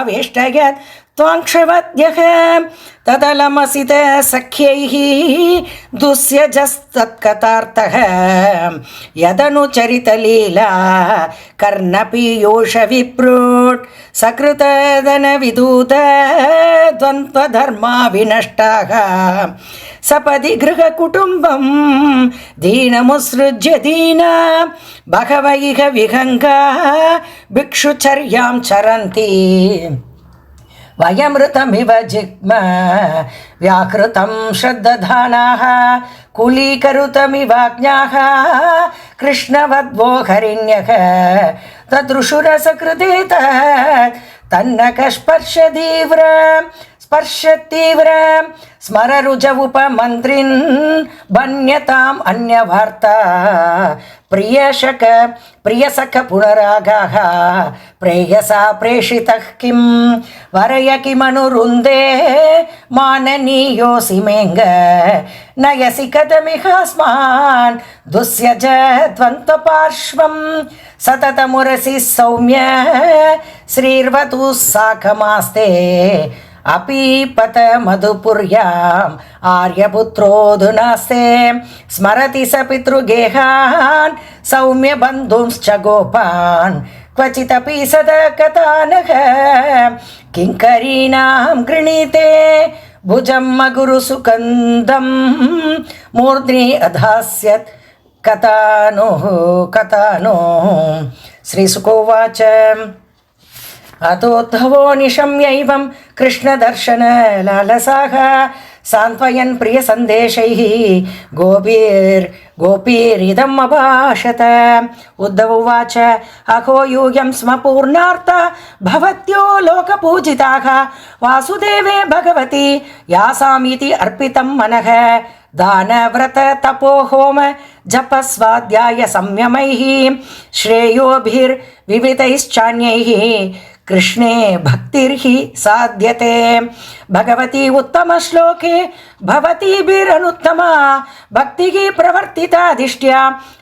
वेष्टयत् त्वाङ्क्षवद्यः तदलमसित सख्यैः दुस्यजस्तत्कथार्थः यदनुचरितलीला कर्णपीयूषविप्रोट् सकृतदनविदूत द्वन्द्वधर्मा विनष्टाः सपदि गृहकुटुम्बं दीनमुत्सृज्य दीना बहवः इह विहङ्गा भिक्षुचर्यां चरन्ति वयमृतमिव जिग्म व्याकृतं श्रद्धधानाः कुलीकरुतमिवाज्ञाः कृष्णवद्वो हरिण्यः तदृशुरसकृते तन्नकस्पर्शतीव्र स्पर्शतीव्र स्मररुज उपमन्त्रिन् बन्यताम् अन्यवार्ता प्रियसख पुनरागाः प्रेयसा प्रेषितः किं वरय किमनुरुन्दे माननीयोऽसि मेङ्ग नयसि कथमिहास्मान् दुस्यज त्वन्तपार्श्वं सततमुरसि सौम्य श्रीर्वतु साकमास्ते अपीपत मधुपुर्याम् आर्यपुत्रोऽधुनास्ते स्मरति स पितृगेहान् सौम्य बन्धुंश्च गोपान् क्वचिदपि सदकथानः किङ्करीणां गृणीते भुजं मगुरुसुकन्दं मूर्ध्नि अधास्यत् कथानुः श्रीसुकोवाच अतोद्धवो निशम्यैवं कृष्णदर्शनलालसाः सान्त्वयन् प्रियसन्देशैः गोपीरिदम् अभाषत उद्धव उवाच अहो यूयं स्म पूर्णार्था भवत्यो लोकपूजिताः वासुदेवे भगवती यासामिति अर्पितं मनः दानव्रत तपोहोम जपस्वाध्याय संयमैः श्रेयोभिर्विविधैश्चान्यैः कृष्णे भक्तिर्हि साध्यते भगवती उत्तमश्लोके भवतीभिरनुत्तमा भक्तिः प्रवर्तिता दिष्ट्या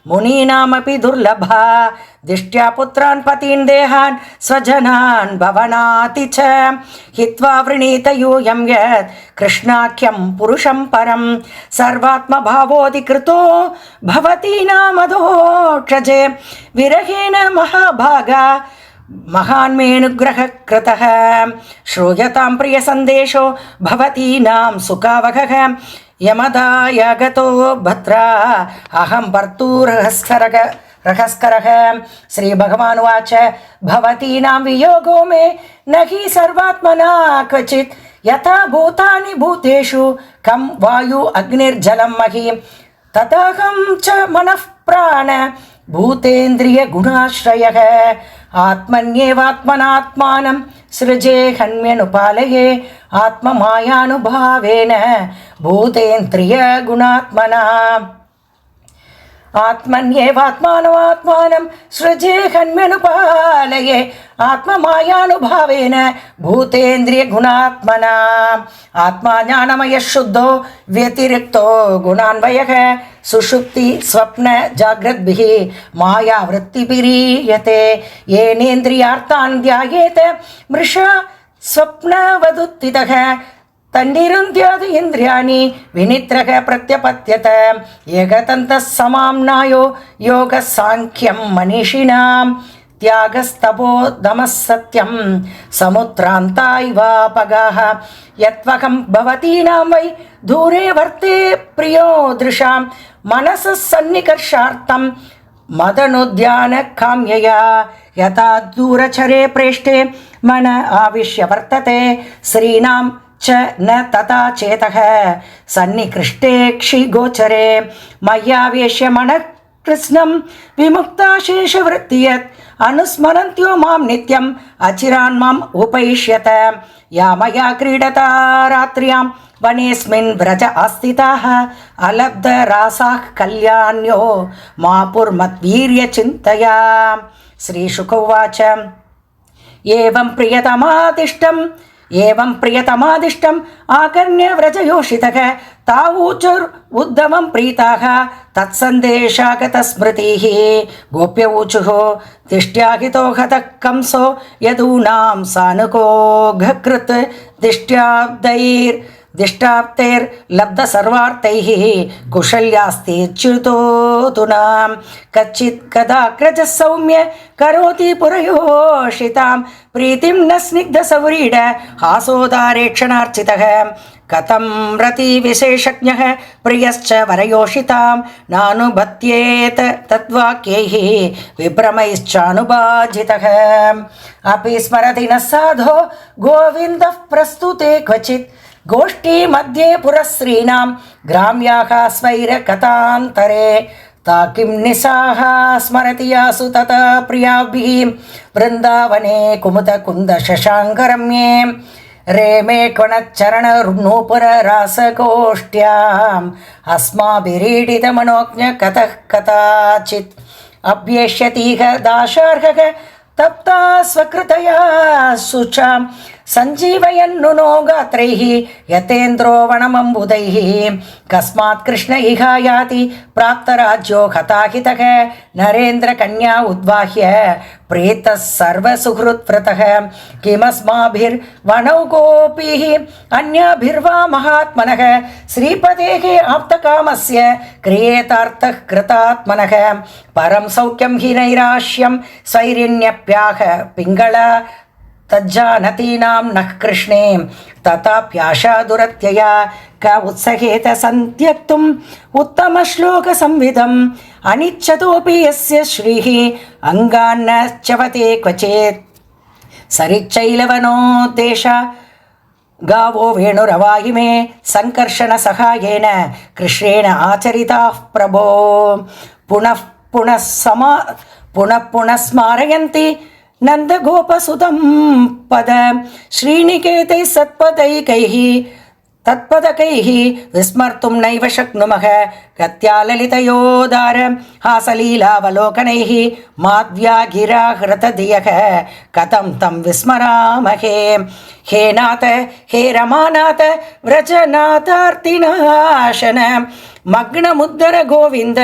मुनीनामपि दुर्लभा दिष्ट्या पुत्रान् पतीन् देहान् स्वजनान् भवनाति च हित्वा वृणीत यूयं यत् कृष्णाख्यं पुरुषं परं सर्वात्मभावोऽधिकृतो भवतीनामधोक्षजे विरहेण महाभागा महान्मेऽनुग्रहः कृतः श्रूयतां प्रियसन्देशो भवतीनां सुखावहः यमदायागतो भद्रा अहं भर्तुरहस्करः श्रीभगवानुवाच भवतीनां वियोगो मे न हि सर्वात्मना क्वचित् यथा भूतानि भूतेषु कं वायु अग्निर्जलं महि तथाहं च मनः प्राण भूतेन्द्रिय गुणाश्रयः आत्मन्येवात्मनात्मानं सृजे हन्म्यनुपालये आत्ममायानुभावेन भूतेन्द्रिय गुणात्मना आत्मन्येवात्मानमात्मानं सृजे हन्म्यनुपालये आत्ममायानुभावेन भूतेन्द्रिय गुणात्मना आत्मा ज्ञानमयः शुद्धो व्यतिरिक्तो गुणान्वयः सुषुप्ति स्वप्न जाग्रद्भिः मायावृत्तिभिरीयते येनेन्द्रियार्थान् ध्यायेत मृषा स्वप्नवदुत्थितः तन्निरुन्ध्यादि इन्द्रियाणि विनित्रः प्रत्यपत्यत एकतन्तः समाम्नायो योगः साङ्ख्यं मनीषिणां त्यागस्तपो दमः सत्यं समुद्रान्ता इवापगाः यत्वहं भवतीनां वै दूरे वर्ते प्रियो दृशां मनसः सन्निकर्षार्थं मदनुद्यानकाम्यया यथा दूरचरे प्रेष्ठे मन आविश्य वर्तते श्रीणां च न तथा चेतः सन्निकृष्टे क्षिगोचरे मय्यावेश्य मनः कृष्णं विमुक्ताशेषवृत्तियत् अनुस्मरन्त्यो मां नित्यम् अचिरान् माम् उपैष्यत या मया क्रीडता रात्र्यां वनेऽस्मिन् व्रज आस्थिताः अलब्धरासाः कल्याण्यो मापुर्मद्वीर्यचिन्तया श्रीशुक उवाच एवं प्रियतमादिष्टम् आकर्ण्य व्रजयोषितः तावूचुर्उद्धवं प्रीताः तत्सन्देशागतस्मृतिः गोप्य ऊचुः दिष्ट्याहितो हतः कंसो यदूनां सानुकोघकृत् दिष्टाप्तैर्लब्धसर्वार्थैः कुशल्यास्तेच्युतोऽधुनां कच्चित् कदाग्रजः सौम्य करोति पुरयोषितां प्रीतिं न स्निग्धसौरीड हासोदारेक्षणार्चितः कथं रतिविशेषज्ञः प्रियश्च वरयोषितां नानुबध्येत तद्वाक्यैः विभ्रमैश्चानुबाधितः अपि स्मरति न साधो गोविन्दः प्रस्तुते क्वचित् गोष्ठी मध्ये पुरस्त्रीणां ग्राम्याः स्वैरकथान्तरे ता किं निशाः स्मरति यासु तथा प्रियाभिः वृन्दावने कुमुदकुन्दशशाङ्करम्ये रेमे क्वणच्चरणनूपुररासगोष्ठ्याम् अस्माभिरीडितमनोज्ञ कथः कदाचित् अभ्येष्यतीह दाशार्हः तप्ता स्वकृतया शुचां सञ्जीवयन्नुनो गात्रैः यतेन्द्रो वनमम्बुदैः कस्मात् कृष्ण इह याति प्राप्तराज्यो हताहितः नरेन्द्रकन्या उद्वाह्य प्रेतः सर्वसुहृद्व्रतः किमस्माभिर्वनौ गोपीः अन्याभिर्वा महात्मनः श्रीपतेः आप्तकामस्य क्रियेतार्थः कृतात्मनः परं सौख्यं हि नैराश्यं स्वैरिण्यप्याह पिङ्गला तज्जानतीनां नः कृष्णे तथाप्याशा दुरत्यया क उत्सहेत सन्त्यक्तुम् उत्तमश्लोकसंविदम् अनिच्छतोऽपि यस्य श्रीः अङ्गान्न च्यवते क्वचेत् सरिच्चैलवनोद्देश गावो वेणुरवायिमे सङ्कर्षणसहायेन कृष्णेन आचरिताः प्रभो पुनः पुनः स्मारयन्ति नन्दगोपसुतं पद श्रीनिकेतैः सत्पदैकैः तत्पदकैः विस्मर्तुं नैव शक्नुमः गत्याललितयोदार हासलीलावलोकनैः माध्व्यागिराहृतधियः कथं तं विस्मरामहे हे नाथ हे रमानाथ व्रजनाथार्तिनाशन मग्नमुद्धर गोविन्द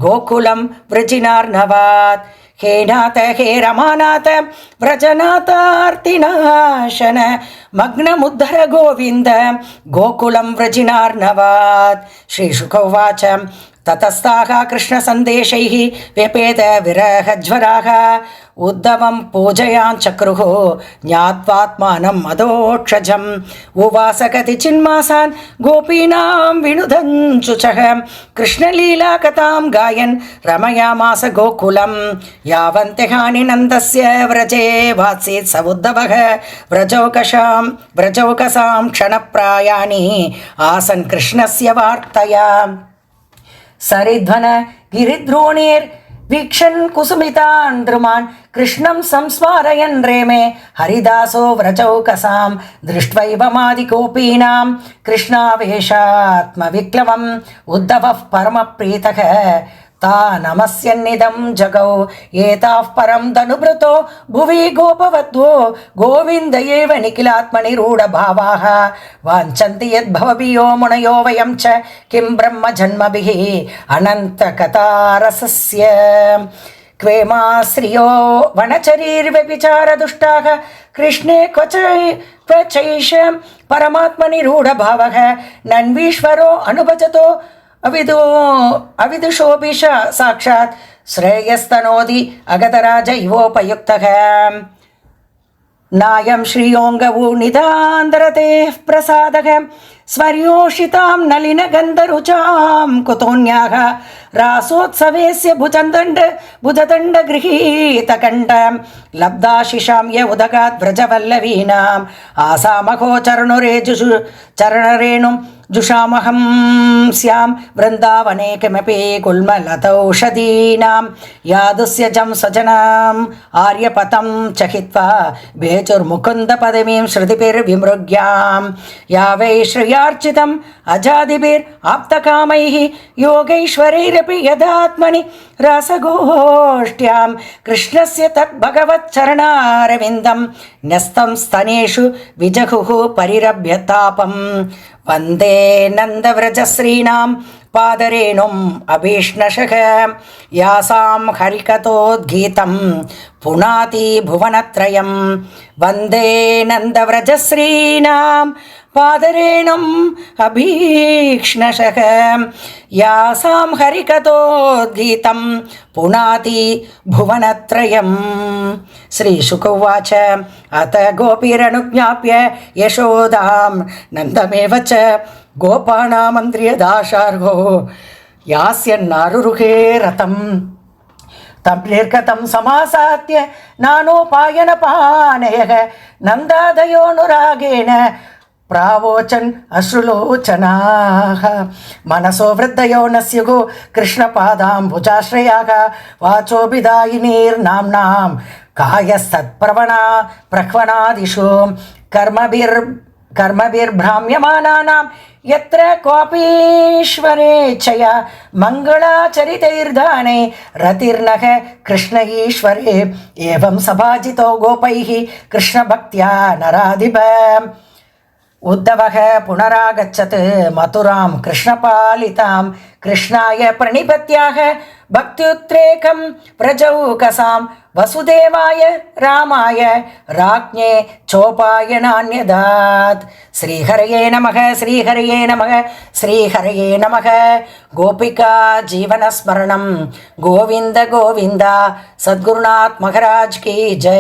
गोकुलं वृजिनार्णवात् हे नाथ हे रमानाथ व्रजनाथार्तिनाशन मग्नमुद्धर गोविन्द गोकुलं व्रजिनार्णवात् श्रीशुक उवाच ततस्ताः कृष्णसन्देशैः व्यपेत विरहज्वराः उद्धवं पूजयाञ्चक्रुः ज्ञात्वात्मानं मदोक्षजम् उवास कतिचिन्मासान् गोपीनां विनुदञ्चुचः कृष्णलीलाकथां गायन् रमयामास गोकुलं यावन्त्यहानिनन्दस्य व्रजे वात्सीत् स उद्धवः व्रजौकसां क्षणप्रायाणि आसन् कृष्णस्य वार्तया सरिध्वन गिरिद्रोणीर् वीक्षन् कुसुमितान् द्रुमान् कृष्णं संस्मारयन् रेमे हरिदासो व्रजौकसां दृष्ट्वैव मादिगोपीनां कृष्णावेशात्मविक्लवम् उद्धवः परमप्रीतः ता नमस्यन्निदं जगौ एताः परं धनुभृतो भुवि गोपवध्वो गोविन्द एव निखिलात्मनिरूढभावाः वाञ्छन्ति यद्भवभियो मुनयो वयं च किं ब्रह्मजन्मभिः अनन्तकथारसस्य क्वेमाश्रियो वनचरीर्व्यभिचारदुष्टाः कृष्णे क्वचैष परमात्मनिरूढभावः नन्वीश्वरो अनुभजतो अविदुषोऽपि साक्षात् श्रेयस्तनोदि अगतराज इवोपयुक्तः नायं श्रियोऽङ्गवो निधान्दरतेः प्रसादः स्वर्योषितां नलिनगन्धरुचां कुतोऽन्याः रासोत्सवेस्य भुजदण्ड गृहीतकण्ठं लब्धाशिषां य उदगात् व्रजवल्लवीनाम् आसामहो चरणरेणुं जुषामहं स्यां वृन्दावने किमपि कुल्मलतौषधीनां यादुस्यजं स्वजनाम् आर्यपतं च हित्वा भेचुर्मुकुन्दपदवीं श्रुतिभिर्विमृग्यां या वै श्रिया यदार्चितम् अजादिभिर् आप्तकामैः योगैश्वरैरपि यदात्मनि रसगोष्ठ्यां कृष्णस्य तद्भगवच्चरणारविन्दं न्यस्तं स्तनेषु विजहुः परिरभ्यतापं वन्दे नन्दव्रजश्रीणां पादरेणुम् अभीष्णशः यासां हरिकथोद्गीतं पुनाति भुवनत्रयं वन्दे नन्दव्रजश्रीणां पादरेणुम् अभीक्ष्णशः यासां हरिकथोद्गीतं पुनाति भुवनत्रयम् श्रीशुक उवाच अथ गोपीरनुज्ञाप्य यशोदां नन्दमेव च गोपानामन्त्र्यदाशार्हो यास्यन्नारुरुहे रथम् तं निर्गतं समासाद्य नानोपायनपानयः नन्दादयोनुरागेण प्रावोचन् अश्रुलोचनाः मनसो वृद्धयो न स्युः कृष्णपादाम्बुजाश्रयाः वाचोभिदायिनीर्नाम्नां कायस्तत्प्रवणा प्रह्वनादिषु कर्मभिर्भ्राम्यमानानां यत्र क्वापीश्वरेच्छया मङ्गलाचरितैर्दाने रतिर्नः कृष्ण ईश्वरे एवं सभाजितो गोपैः कृष्णभक्त्या नराधिप उद्धवः पुनरागच्छत् मथुरां कृष्णपालितां कृष्णाय प्रणिपत्याः भक्त्युत्रेकं प्रजौकसां वसुदेवाय रामाय राज्ञे चोपायनान्यदात् श्रीहरये नमः श्रीहरये नमः श्रीहरये नमः गोपिका जीवनस्मरणं गोविन्द गोविन्द सद्गुरुनाथ महाराज की जय।